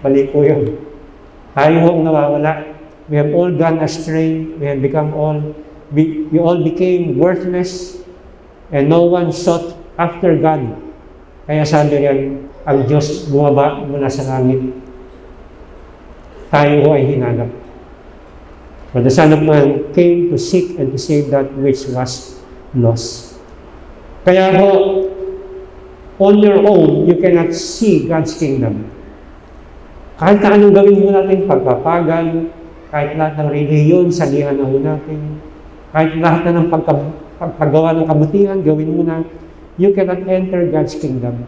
Mali po yun. Tayo ang nawawala. We have all gone astray. We have become we all became worthless and no one sought after God. Kaya sabi riyan, ang Diyos bumaba mula sa langit. Tayo ay hinanap. For the Son of Man came to seek and to save that which was lost. Kaya ho, on your own, you cannot see God's kingdom. Kahit na anong gawin mo natin, pagpapagal, kahit lahat ng reliyon, salihan na ho natin, kahit lahat na ng pagpagawa ng kabutihan, gawin mo na, you cannot enter God's kingdom.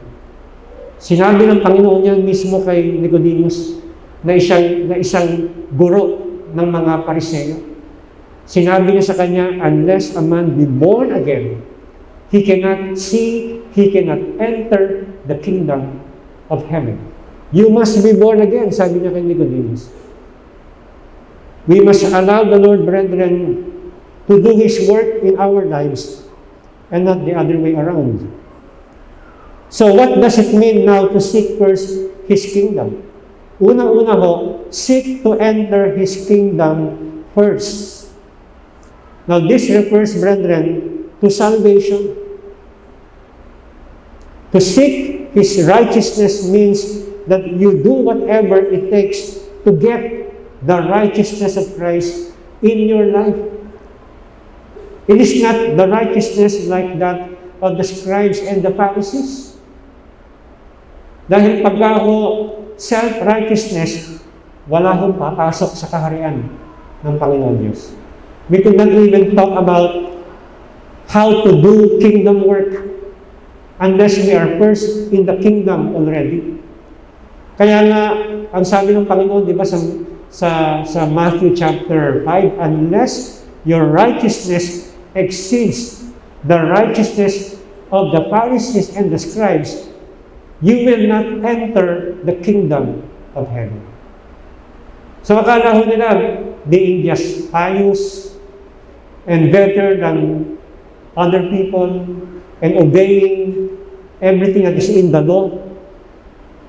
Sinabi ng Panginoon yan mismo kay Nicodemus na isang guro ng mga Pariseo. Sinabi niya sa kanya, unless a man be born again, he cannot see, he cannot enter the kingdom of heaven. You must be born again, sabi niya kay Nicodemus. We must allow the Lord, brethren, to do His work in our lives and not the other way around. So what does it mean now to seek first His kingdom? Unang-una ho, seek to enter His kingdom first. Now this refers, brethren, to salvation. To seek His righteousness means that you do whatever it takes to get the righteousness of Christ in your life. It is not the righteousness like that of the scribes and the Pharisees. Dahil pagka ho self-righteousness, wala hong papasok sa kaharian ng Panginoon Diyos. We could not even talk about how to do kingdom work unless we are first in the kingdom already. Kaya nga, ang sabi ng Panginoon, di ba, sa Matthew chapter 5, unless your righteousness exceeds the righteousness of the Pharisees and the scribes, you will not enter the kingdom of heaven. So akala ho nila, being just pious and better than other people and obeying everything that is in the law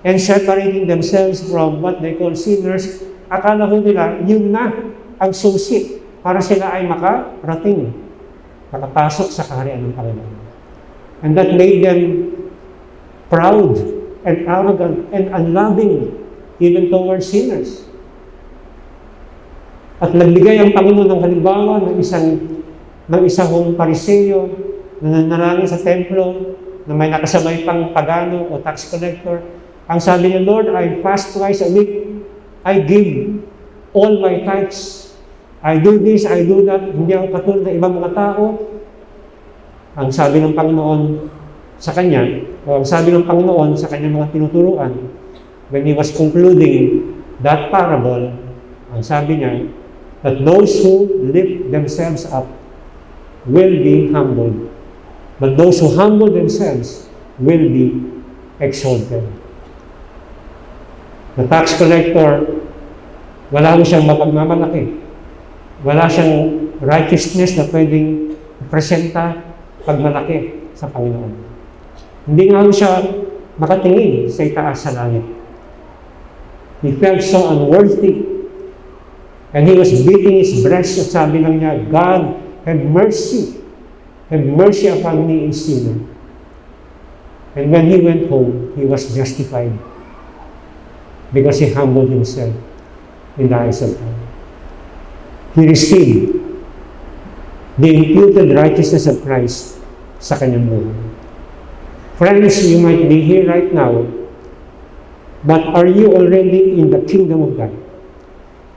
and separating themselves from what they call sinners, akala ho nila, yun na ang susi para sila ay makarating, makapasok sa kaharian ng Panginoon. And that made them proud and arrogant and unloving even towards sinners. At nagbigay ang Panginoon ng halimbawa ng isang Pariseo na nanalangin sa templo na may nakasabay pang pagano o tax collector. Ang sabi niya, Lord, I fast twice a week. I give all my tithes. I do this, I do that. Hindi ako katulad ng ibang mga tao. Ang sabi ng Panginoon sa kanya, o ang sabi ng Panginoon sa kanyang mga tinuturuan, when He was concluding that parable, ang sabi niya, that those who lift themselves up will be humbled, but those who humble themselves will be exalted. The tax collector, wala mo siyang mapagmamalaki. Wala siyang righteousness na pwedeng presenta pagmalaki sa Panginoon. Hindi nga siya makatingin sa itaas sa langit. He felt so unworthy. And he was beating his breast at sabi lang niya, God, have mercy. Have mercy upon me, a sinner. And when he went home, he was justified. Because he humbled himself in the eyes of God. He received the imputed righteousness of Christ sa kanyang buhay. Friends, you might be here right now, but are you already in the kingdom of God?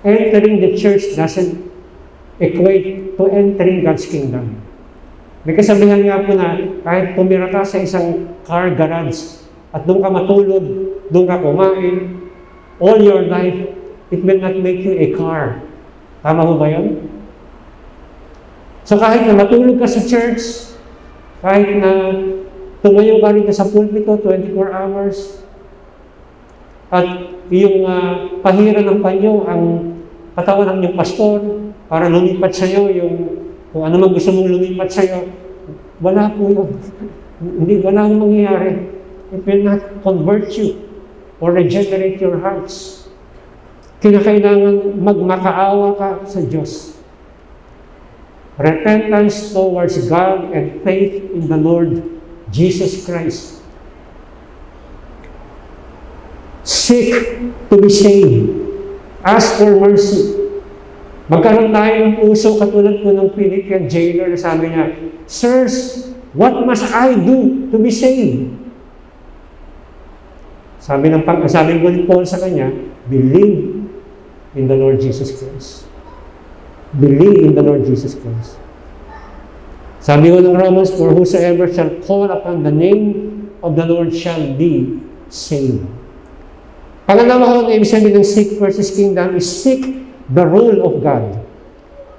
Entering the church doesn't equate to entering God's kingdom. May kasabihan nga po na kahit tumira ka sa isang car garage at doon ka matulog, doon ka kumain, all your life, it will not make you a car. Tama mo ba yun? So kahit na matulog ka sa church, kahit na tumayo ka rin sa pulpito 24 hours, at yung pahira ng panyo ang katawan ng iyong pastor para lumipat sa iyo kung ano man gusto mong lumipat sa iyo, wala po yun. Wala akong mangyayari. it will not convert you or regenerate your hearts. Kinakailangan magmakaawa ka sa Diyos. Repentance towards God and faith in the Lord Jesus Christ. Seek to be saved. Ask for mercy. Magkaroon tayo ng puso katulad po ng Philippian jailer na sabi niya, Sirs, what must I do to be saved? Sabi ko ni Paul sa kanya, believe in the Lord Jesus Christ. Believe in the Lord Jesus Christ. Sabi ko ng Romans, for whosoever shall call upon the name of the Lord shall be saved. Pangalawa ko ibig sabihin ng seek first His kingdom is seek the rule of God.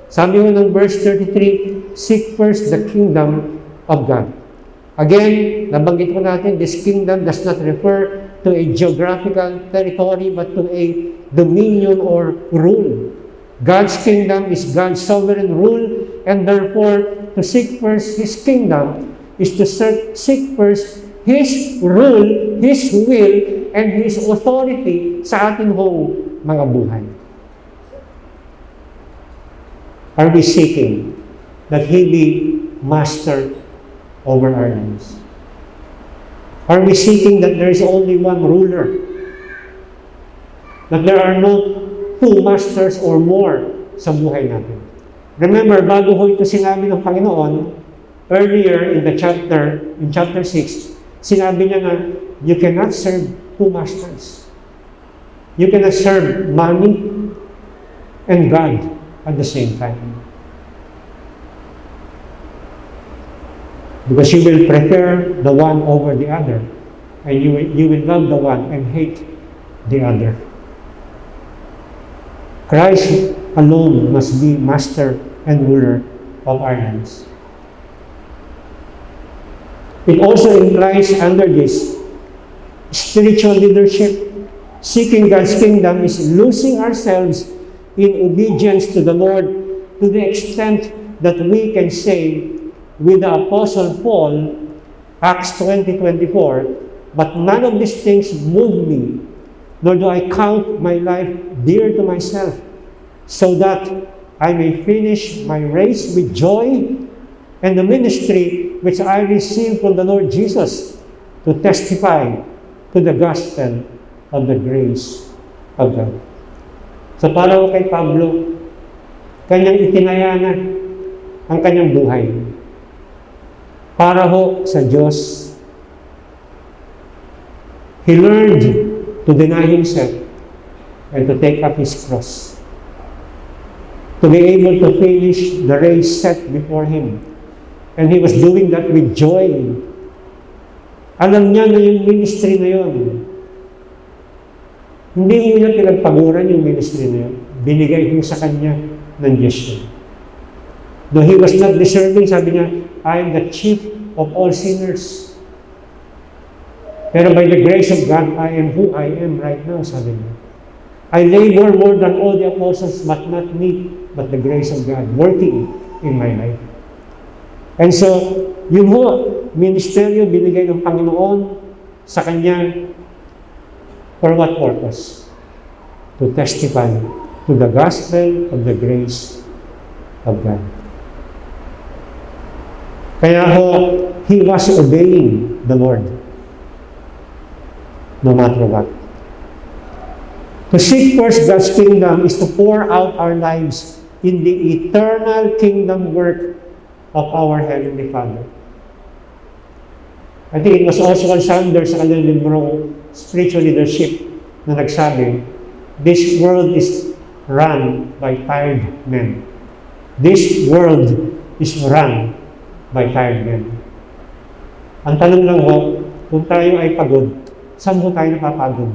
Sabi ko ng verse 33, seek first the kingdom of God. Again, nabanggit ko natin, this kingdom does not refer to a geographical territory but to a dominion or rule. God's kingdom is God's sovereign rule, and therefore, to seek first His kingdom is to seek first His rule, His will, and His authority sa ating mga buhay. Are we seeking that He be master over our lives? Are we seeking that there is only one ruler? That there are no two masters or more sa buhay natin? Remember, bago ho ito sinabi ng Panginoon, earlier in chapter 6, sinabi niya na, you cannot serve two masters. You cannot serve money and God at the same time. Because you will prefer the one over the other, and you will love the one and hate the other. Christ alone must be master and ruler of our lives. It also implies under this spiritual leadership. Seeking God's kingdom is losing ourselves in obedience to the Lord to the extent that we can say with the Apostle Paul, Acts 20:24, but none of these things move me, nor do I count my life dear to myself, so that I may finish my race with joy and the ministry which I received from the Lord Jesus to testify to the gospel of the grace of God. So para kay Pablo, kanyang itinaya na ang kanyang buhay para ho sa Diyos. He learned to deny himself and to take up his cross, to be able to finish the race set before him. And he was doing that with joy. Alam niya na yung ministry na yun. Hindi niya pinagpaguran yung ministry na yun. Binigay ko sa kanya ng Diyos yun. Though he was not deserving, sabi niya, I am the chief of all sinners. Pero by the grace of God, I am who I am right now, sabi niya. I labor more than all the apostles, but not me, but the grace of God working in my life. And so, yun ho, ministeryo binigay ng Panginoon sa kanya. For what purpose? To testify to the gospel of the grace of God. Kaya ho, he was obeying the Lord, no matter what. To seek first God's kingdom is to pour out our lives in the eternal kingdom work of our Heavenly Father. I think it was Oswald Sanders sa kanyang librong Spiritual Leadership na nagsabi, this world is run by tired men. This world is run by tired men. Ang tanong lang ho, kung tayo ay pagod, saan ho tayo napapagod?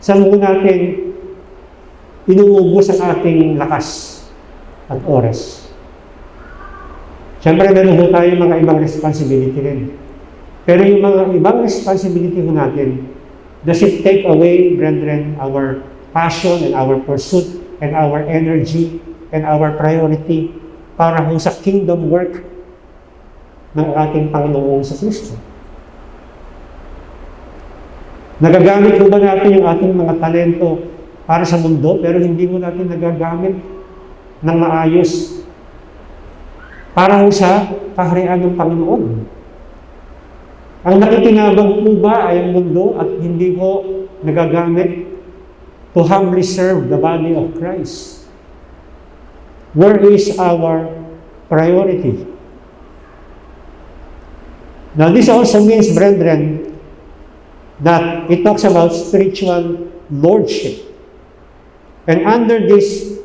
Saan ho natin inuubos ang ating lakas at oras? Siyempre, meron ho tayo mga ibang responsibility rin. Pero yung mga ibang responsibility ho natin, does it take away, brethren, our passion and our pursuit and our energy and our priority para ho sa kingdom work ng ating Panginoong sa Kristo? Nagagamit mo ba natin yung ating mga talento para sa mundo, pero hindi mo natin nagagamit ng maayos para sa kaharian ng Panginoon? Ang nakikinabang po ba ay ang mundo at hindi mo nagagamit to humbly serve the body of Christ? Where is our priority? Now, this also means, brethren, that it talks about spiritual lordship. And under this,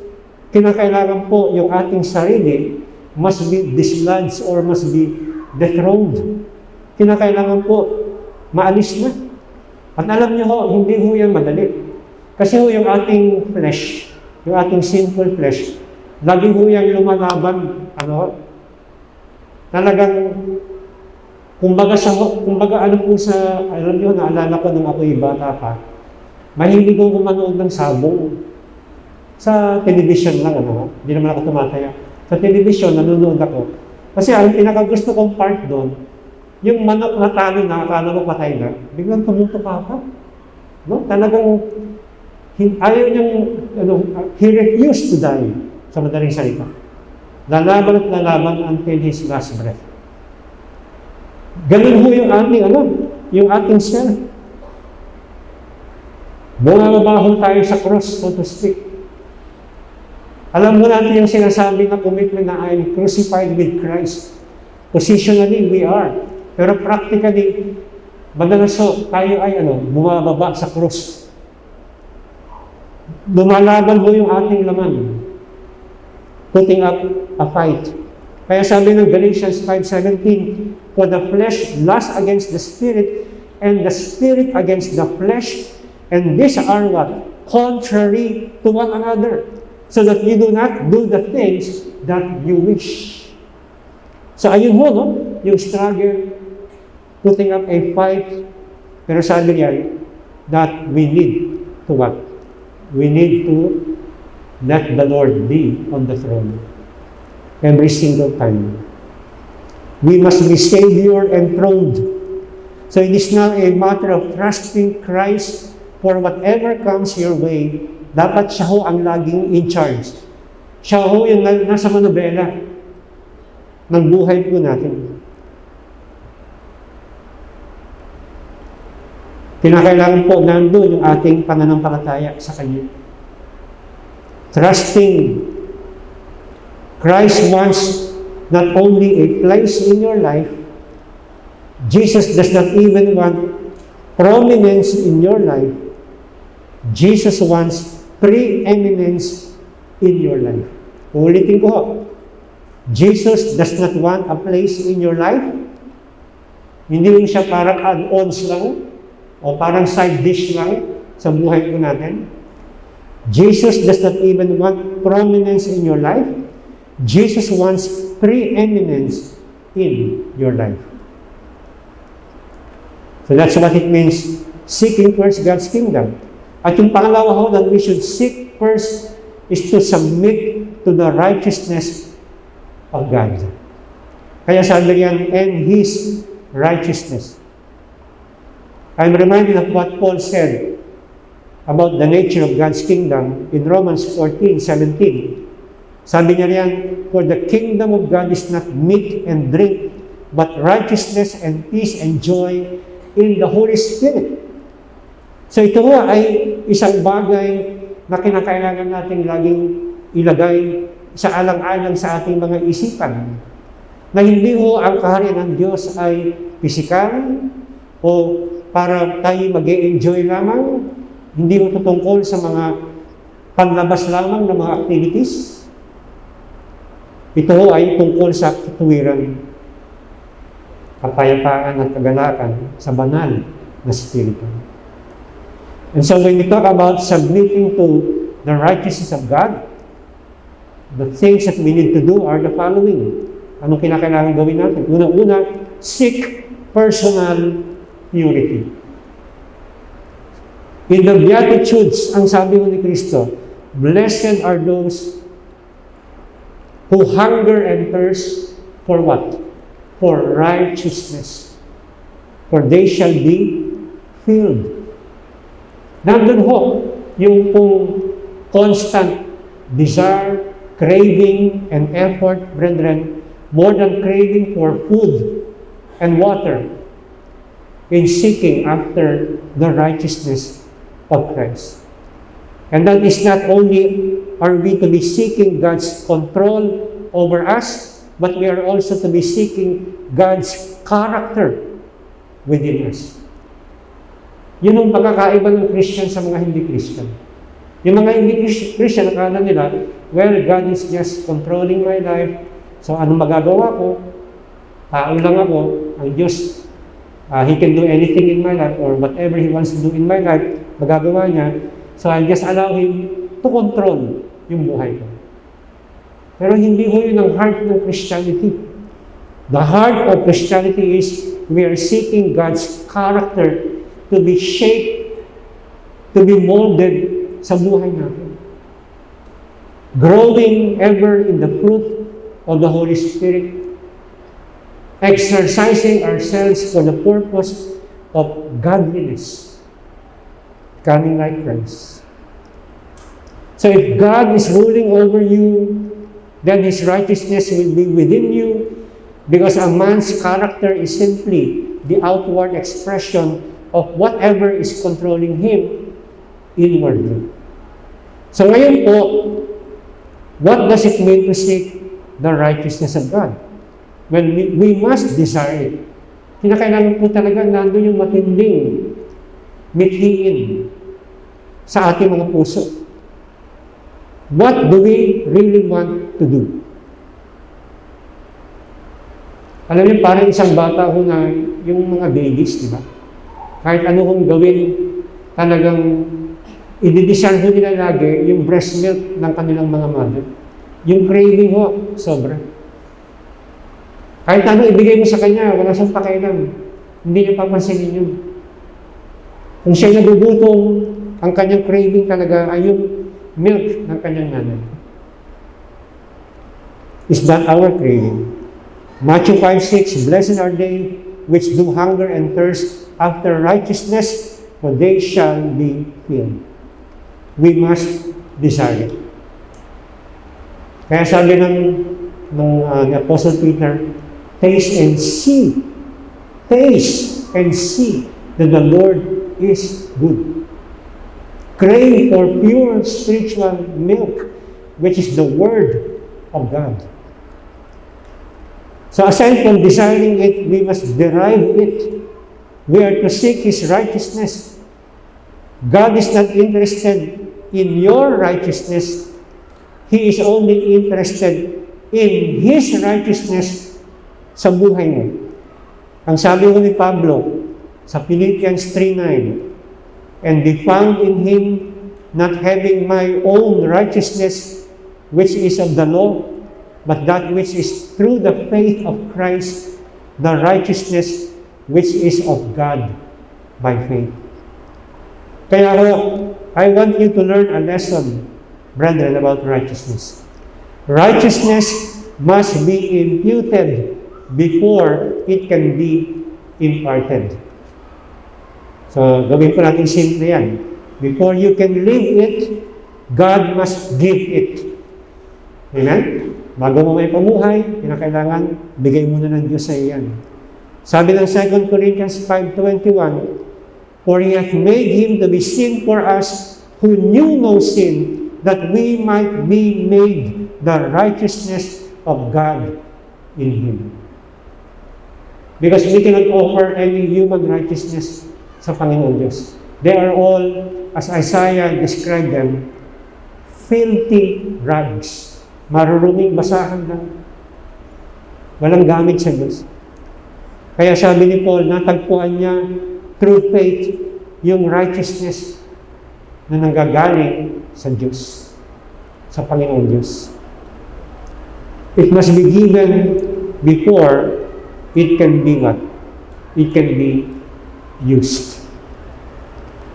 kinakailangan po yung ating sarili must be dislodged or must be dethroned. Kinakailangan po maalis na. At alam niyo ho, hindi ho yan madali. Kasi ho yung ating flesh, yung ating sinful flesh, lagi ho yan lumalaban, talagang, kumbaga ano po sa, alam niyo, naalala ko nung ako'y bata pa, mahilig ko manood ng sabong. Sa television lang, hindi naman ako tumataya. Sa television, nanonood ako. Kasi ang pinakagusto kong part doon, yung manok na talo na, akala mo patay na, biglang tumutupa ka. No? Talagang, ayaw niyang, he refused to die, sa madaling salita. Lalaban at lalaban until his last breath. Ganun ho yung ating, yung ating self. Bumababa tayo sa cross, so to speak. Alam mo natin yung sinasabi na commitment na I'm crucified with Christ. Positionally, we are. Pero practically, madalas tayo ay bumababa sa cross. Lumalaban mo yung ating laman. Putting up a fight. Kaya sabi ng Galatians 5:17, for the flesh lusts against the spirit, and the spirit against the flesh, and these are what? Contrary to one another, so that you do not do the things that you wish. So ayun ho, yung struggle, putting up a fight, pero sabi niya that we need to what? We need to let the Lord be on the throne every single time. We must be Savior enthroned. So it is now a matter of trusting Christ for whatever comes your way. Dapat siya ho ang laging in charge. Siya ho yung nasa manubela ng buhay po natin. Kinakailangan po nandun yung ating pananampalataya sa Kanya. Trusting Christ wants not only a place in your life, Jesus does not even want prominence in your life. Jesus wants preeminence in your life. Ulitin ko ho. Jesus does not want a place in your life. Hindi rin siya parang add-ons lang o parang side dish lang sa buhay ko natin. Jesus does not even want prominence in your life. Jesus wants preeminence in your life. So that's what it means, seeking first God's kingdom. At yung pangalawa ho, that we should seek first is to submit to the righteousness of God. Kaya sabi niyan, and His righteousness. I'm reminded of what Paul said about the nature of God's kingdom in Romans 14:17. Sabi niya riyan, for the kingdom of God is not meat and drink, but righteousness and peace and joy in the Holy Spirit. So ito ho ay isang bagay na kinakailangan natin laging ilagay sa alang-alang sa ating mga isipan. Na hindi ho ang kaharian ng Diyos ay pisikal o para tayo mag-e-enjoy lamang, hindi ho tutungkol sa mga panlabas lamang ng mga activities. Ito ho ay tungkol sa katuwiran, kapayapaan at kagalakan sa banal na spirito. And so when we talk about submitting to the righteousness of God, the things that we need to do are the following. Anong kinakailangan gawin natin? Una-una, seek personal purity. In the Beatitudes, ang sabi mo ni Kristo, blessed are those who hunger and thirst for what? For righteousness. For they shall be filled. Nandun ho, yung pong constant desire, craving, and effort, brethren, more than craving for food and water, in seeking after the righteousness of Christ. And that is not only are we to be seeking God's control over us, but we are also to be seeking God's character within us. Yun ang pagkakaiba ng Christian sa mga hindi Christian. Yung mga hindi Christian, akala nila, well, God is just controlling my life, so anong magagawa ko? Tao lang ako, ang Diyos, He can do anything in my life, or whatever He wants to do in my life, magagawa niya, so I just allow Him to control yung buhay ko. Pero hindi ho yun ang heart ng Christianity. The heart of Christianity is we are seeking God's character to be shaped, to be molded sa buhay natin. Growing ever in the fruit of the Holy Spirit. Exercising ourselves for the purpose of godliness. Becoming like Christ. So if God is ruling over you, then His righteousness will be within you, because a man's character is simply the outward expression of whatever is controlling him inwardly. So ngayon po, what does it mean to seek the righteousness of God? Well, we must desire it. Kinakailangan po talaga nandun yung matinding mithiin sa ating mga puso. What do we really want to do? Alam niyo, parang isang bata ho na yung mga babies, di ba? Kahit ano kong gawin, talagang i-desire ho nila lagi yung breast milk ng kanilang mga mother. Yung craving ho, sobra. Kahit ano ibigay mo sa kanya, wala siyang pakialam. Hindi niya papansinin yun. Kung siya nagugutom, ang kanyang craving talaga ay yung milk ng kanyang nanay. Is that our craving? Matthew 5:6, blessed are they which do hunger and thirst after righteousness, for they shall be filled. We must desire it. Kaya sabi ng Apostle Peter, taste and see that the Lord is good. Crave for pure spiritual milk, which is the Word of God. So aside from desiring it, we must derive it. We are to seek His righteousness. God is not interested in your righteousness. He is only interested in His righteousness sa buhay mo. Ang sabi ko ni Pablo sa Philippians 3:9, and be found in Him, not having my own righteousness, which is of the law, but that which is through the faith of Christ, the righteousness which is of God by faith. Kaya I want you to learn a lesson, brethren, about righteousness. Righteousness must be imputed before it can be imparted. So, gawin po natin simple yan. Before you can live it, God must give it. Amen? Bago mo may pamuhay, kinakailangan bigay muna ng Diyos sa iyan. Sabi ng 2 Corinthians 5:21, for He hath made Him to be sin for us, who knew no sin, that we might be made the righteousness of God in Him. Because we cannot offer any human righteousness sa Panginoon Diyos. They are all, as Isaiah described them, filthy rags. Maruruming basahan lang. Walang gamit sa Diyos. Kaya sabi ni Paul, natagpuan niya through faith yung righteousness na nanggagaling sa Diyos, sa Panginoon Diyos. It must be given before it can be what? It can be used.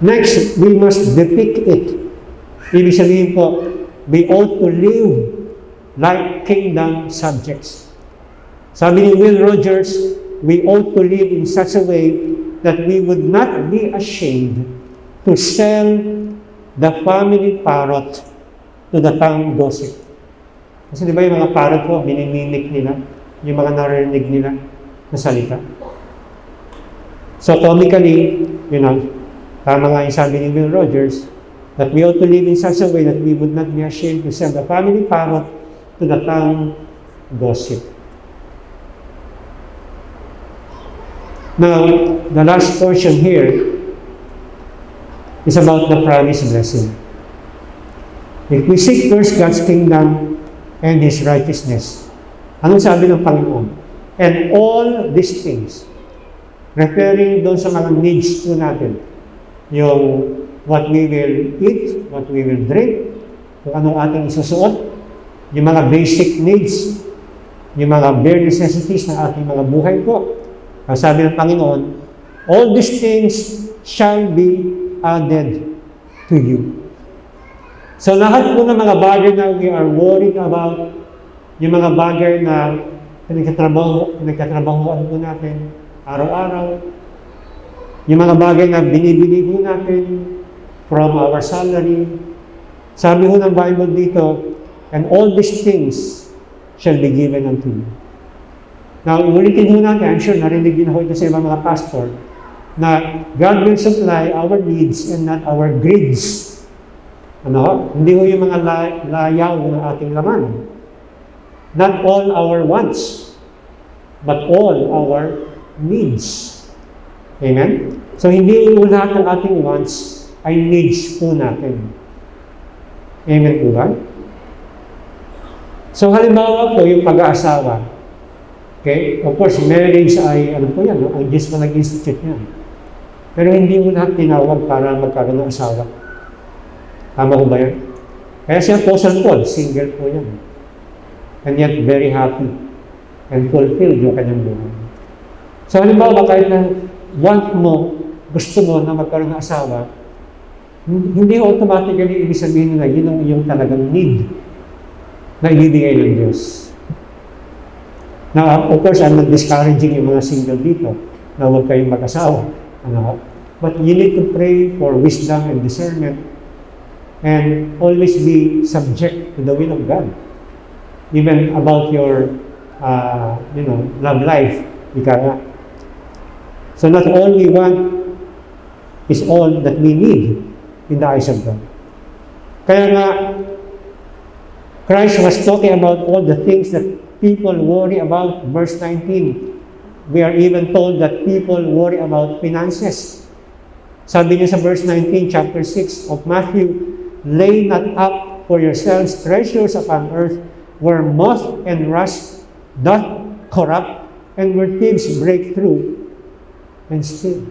Next, we must depict it. Ibig sabihin po, we ought to live like kingdom subjects. Sabi ni Will Rogers, we ought to live in such a way that we would not be ashamed to to sell the family parrot to the town gossip. Kasi di ba yung mga parrot ko, binimimik nila, yung mga narinig nila na salita. So comically, tama nga yung sabi ni Will Rogers, that we ought to live in such a way that we would not be ashamed to sell the family parrot to the town gossip. Now, the last portion here is about the promised blessing. If we seek first God's kingdom and His righteousness, anong sabi ng Panginoon? And all these things, referring doon sa mga needs po natin, yung what we will eat, what we will drink, kung anong ating isusuot, yung mga basic needs, yung mga bare necessities ng ating mga buhay po. Ang sabi ng Panginoon, all these things shall be added to you. So lahat po ng mga bagay na we are worried about, yung mga bagay na pinagkatrabahoan po natin araw-araw, yung mga bagay na binibili po natin from our salary, sabi ho ng Bible dito, and all these things shall be given unto you. Now, ulitin ho natin, I'm sure narinig din ho ito sa ibang mga pastor, na God will supply our needs and not our greeds. Hindi ho yung mga layaw ng ating laman. Not all our wants, but all our needs. Amen? So, hindi po lahat ng ating wants ay needs po natin. Amen po ba? So, halimbawa po yung pag-aasawa. Okay? Of course, marriage ay, po yan, ang Diyos na nag-institute niya. Pero hindi mo lahat tinawag para magkaroon ng asawa. Tama ko ba yan? Kaya si Apostle Paul, single po yan. And yet, very happy and fulfilled yung kanyang buhay. So, halimbawa, kahit na want mo, gusto mo na magkaroon ng asawa, hindi automatically ibig sabihin na yun ang iyong talagang need na ibibigay ng Diyos. Now, of course, I'm not discouraging yung mga single dito na huwag kayong mag-asawa. But you need to pray for wisdom and discernment and always be subject to the will of God. Even about your, love life. Ika nga. So not all we want is all that we need in the eyes of God. Kaya nga, Christ was talking about all the things that people worry about. Verse 19, we are even told that people worry about finances. Sabi niya sa verse 19, chapter 6 of Matthew, lay not up for yourselves treasures upon earth, where moth and rust doth corrupt, and where thieves break through and steal.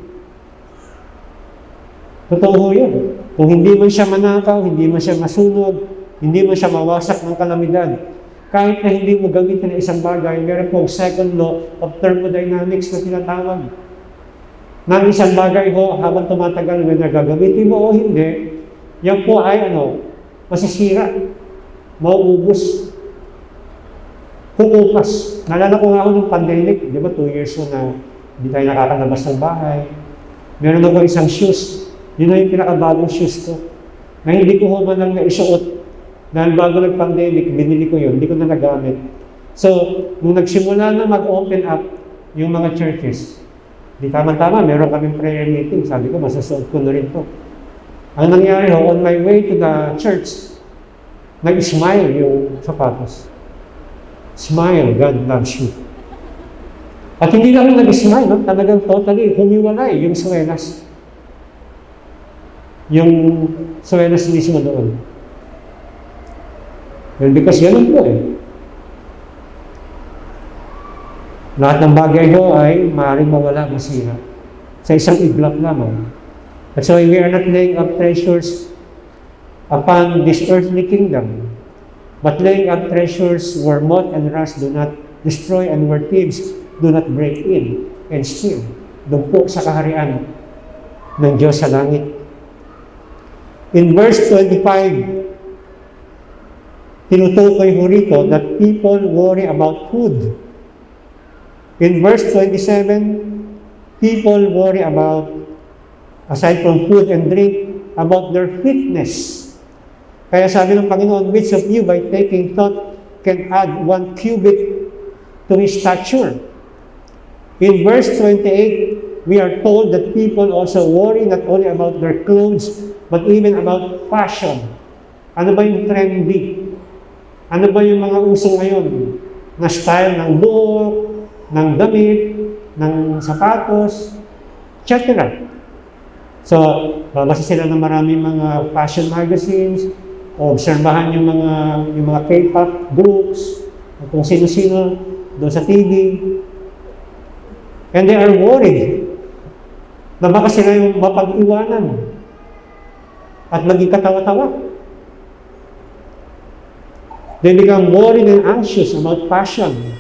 Totoo yun. Kung hindi man siya manakaw, hindi man siya masunog, hindi man siya mawasak ng kalamidad, kahit na hindi mo gamitin ng isang bagay, meron pong second law of thermodynamics na tinatawag. Na isang bagay ho, habang tumatagal, whether gagamitin mo o hindi, yan po ay masisira, mauubos, kukupas. Nalala ko nga ako ng pandemic, di ba 2 years na hindi tayo nakakalabas ng bahay. Meron ako isang shoes, yun na yung pinakabagong shoes ko, na hindi ko ho man lang naisuot. Dahil bago nag-pandemic, binili ko yun, hindi ko na nagamit. So, nung nagsimula na mag-open up yung mga churches, di tama-tama, meron kaming prayer meeting. Sabi ko, masasuot ko na rin to. Ang nangyari ho, on my way to the church, nag-smile yung sapatos. Smile, God loves you. At hindi lang nag-smile, no? Talagang totally humiwalay yung swelas. Yung swelas mismo doon. Well, because ganun po eh. Lahat ng bagay ho ay maaaring mawala, masira. Sa isang iglap lamang. That's why we are not laying up treasures upon this earthly kingdom, but laying up treasures where moth and rust do not destroy and where thieves do not break in and steal. Doon po sa kaharian ng Diyos sa langit. In verse 25, tinutukoy ho rito that people worry about food. In verse 27, people worry about aside from food and drink, about their fitness. Kaya sabi ng Panginoon, which of you by taking thought can add 1 cubit to his stature? In verse 28, we are told that people also worry not only about their clothes, but even about fashion. Ano ba yung trendy? Ano ba yung mga uso ngayon? Na style ng buhok, ng damit, ng sapatos, etc. So, babasa sila ng maraming mga fashion magazines, o obserbahan yung mga K-pop groups, o kung sino-sino doon sa TV. And they are worried na baka sila yung mapag-iwanan at maging katawa-tawa. They become worried and anxious about fashion.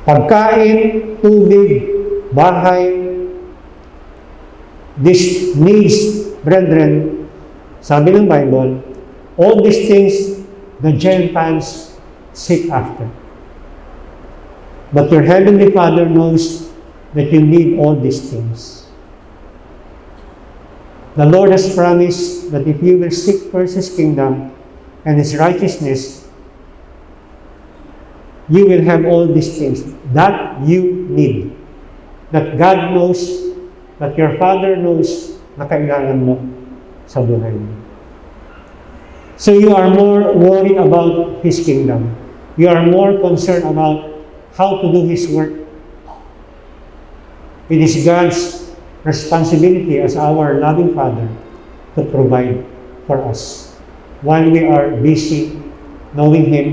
Pagkain, tubig, bahay, these needs, brethren, sabi ng Bible, all these things the Gentiles seek after. But your Heavenly Father knows that you need all these things. The Lord has promised that if you will seek first His kingdom and His righteousness, you will have all these things that you need. That God knows, that your Father knows na kailangan mo sa buhay mo. So you are more worried about His kingdom. You are more concerned about how to do His work. It is God's responsibility as our loving Father to provide for us while we are busy knowing Him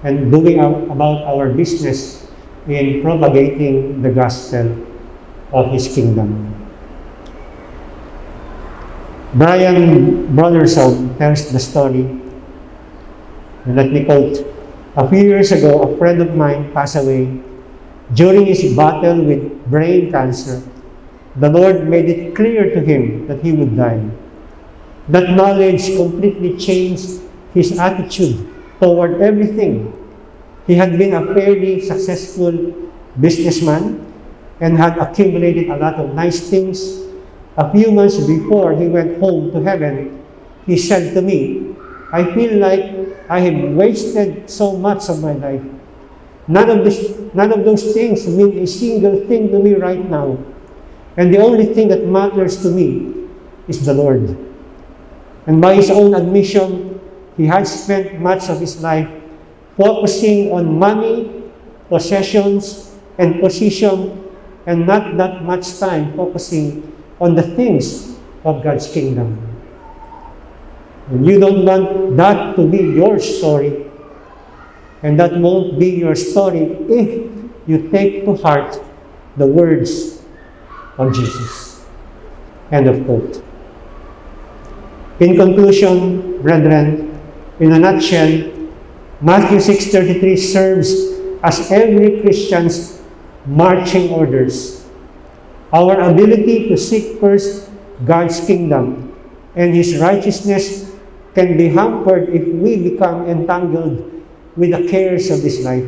and doing about our business in propagating the gospel of His kingdom. Brian Brotherson tells the story, and let me quote, "A few years ago, a friend of mine passed away. During his battle with brain cancer, the Lord made it clear to him that he would die. That knowledge completely changed his attitude toward everything. He had been a fairly successful businessman and had accumulated a lot of nice things. A few months before he went home to heaven, he said to me, 'I feel like I have wasted so much of my life. None of those things mean a single thing to me right now. And the only thing that matters to me is the Lord.' And by his own admission, he had spent much of his life focusing on money, possessions, and position, and not that much time focusing on the things of God's kingdom. And you don't want that to be your story. And that won't be your story if you take to heart the words of Jesus." End of quote. In conclusion, brethren, in a nutshell, Matthew 6:33 serves as every Christian's marching orders. Our ability to seek first God's kingdom and His righteousness can be hampered if we become entangled with the cares of this life.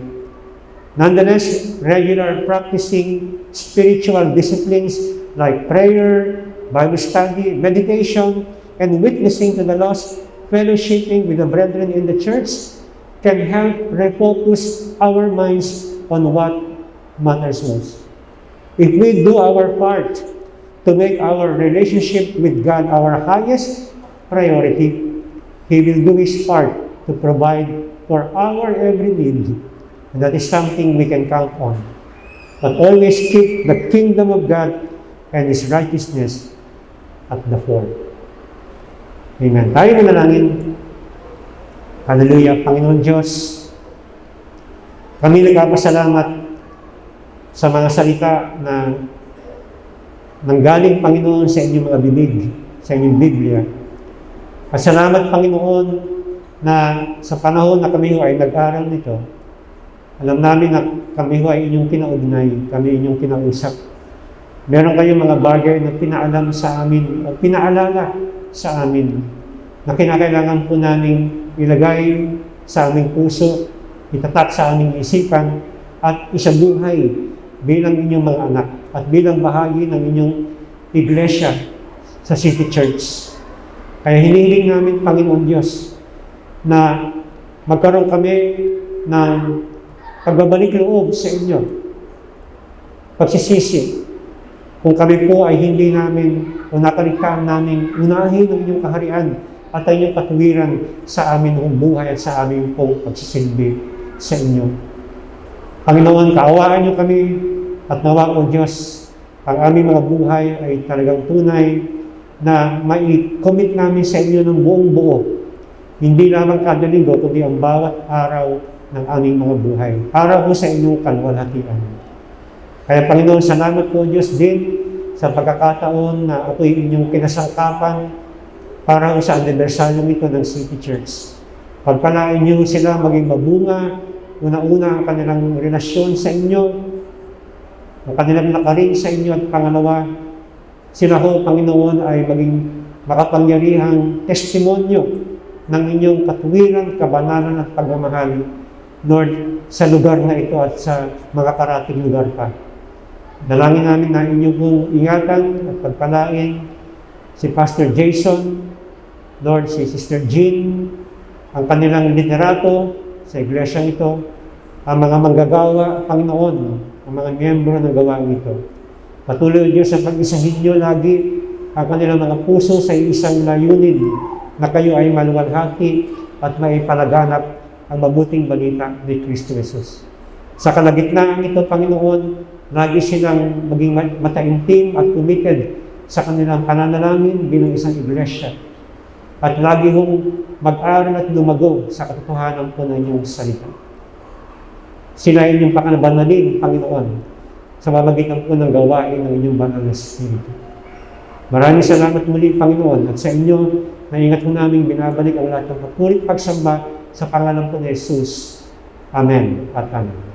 Nonetheless, regular practicing spiritual disciplines like prayer, Bible study, meditation, and witnessing to the lost, fellowshipping with the brethren in the church can help refocus our minds on what matters most. If we do our part to make our relationship with God our highest priority, He will do His part to provide for our every need. And that is something we can count on. But always keep the kingdom of God and His righteousness at the fore. Amen. Tayo manalangin. Hallelujah. Panginoon Diyos, kami nagpapasalamat sa mga salita na nanggaling, Panginoon, sa inyong mga bibig, sa inyong Biblia. At salamat, Panginoon, na sa panahon na kami ay nag-aral nito, alam namin na kami ay inyong kinaugnay, kami inyong kinausap. Meron kayong mga bagay na pinaalam sa amin o pinaalala sa amin na kinakailangan po namin ilagay sa aming puso, itatak sa aming isipan at isabuhay bilang inyong mga anak at bilang bahagi ng inyong iglesia sa City Church. Kaya hinihiling namin, Panginoon Diyos, na magkaroon kami ng pagbabalik loob sa inyo, pagsisisi, kung kami po ay hindi namin o nakalikhaan namin unahin ang inyong kaharian at ang inyong katuwiran sa amin ng buhay at sa amin pong pagsisilbi sa inyo. Panginoon, kaawaan niyo kami at nawa o Diyos, ang aming mga buhay ay talagang tunay na mai-commit namin sa inyo ng buong buo. Hindi lamang kada linggo, kundi ang bawat araw ng aming mga buhay. Para po sa inyong kaluwalhatian. Kaya Panginoon, salamat po Diyos din sa pagkakataon na ako'y inyong kinasangkapan para sa anibersaryo ito ng City Church. Pagpalain niyo sila maging mabunga, una-una ang kanilang relasyon sa inyo, ang kanilang lakarin sa inyo, at pangalawa, sila ho, Panginoon, ay maging makapangyarihang testimonyo ng inyong katuwiran, kabanalan at pagmamahal, Lord, sa lugar na ito at sa mga karating lugar pa. Dalangin namin na inyong pong ingatan at pagpalain si Pastor Jason, Lord, si Sister Jean, ang kanilang liderato sa iglesia ito, ang mga manggagawa, Panginoon, ang mga miyembro ng gawain ito. Patuloy Diyos sa pag-isahin niyo lagi ang kanilang mga puso sa isang layunin na kayo ay maluwalhati at maipalaganap ang mabuting balita ni Kristo Jesus. Sa kalagitnaan ito, Panginoon, lagi silang maging mataimtim at committed sa kanilang pananalangin bilang isang iglesia. At lagi hong mag-aral at lumago sa katotohanan po ng inyong salita. Sila ay inyong pakanabanalin, Panginoon, sa mamagitan po ng gawain ng inyong banal na Espiritu. Maraming salamat muli, Panginoon, at sa inyo, naingat mo namin binabalik ang lahat ng papurit pagsamba sa pangalan po ni Jesus. Amen at amen.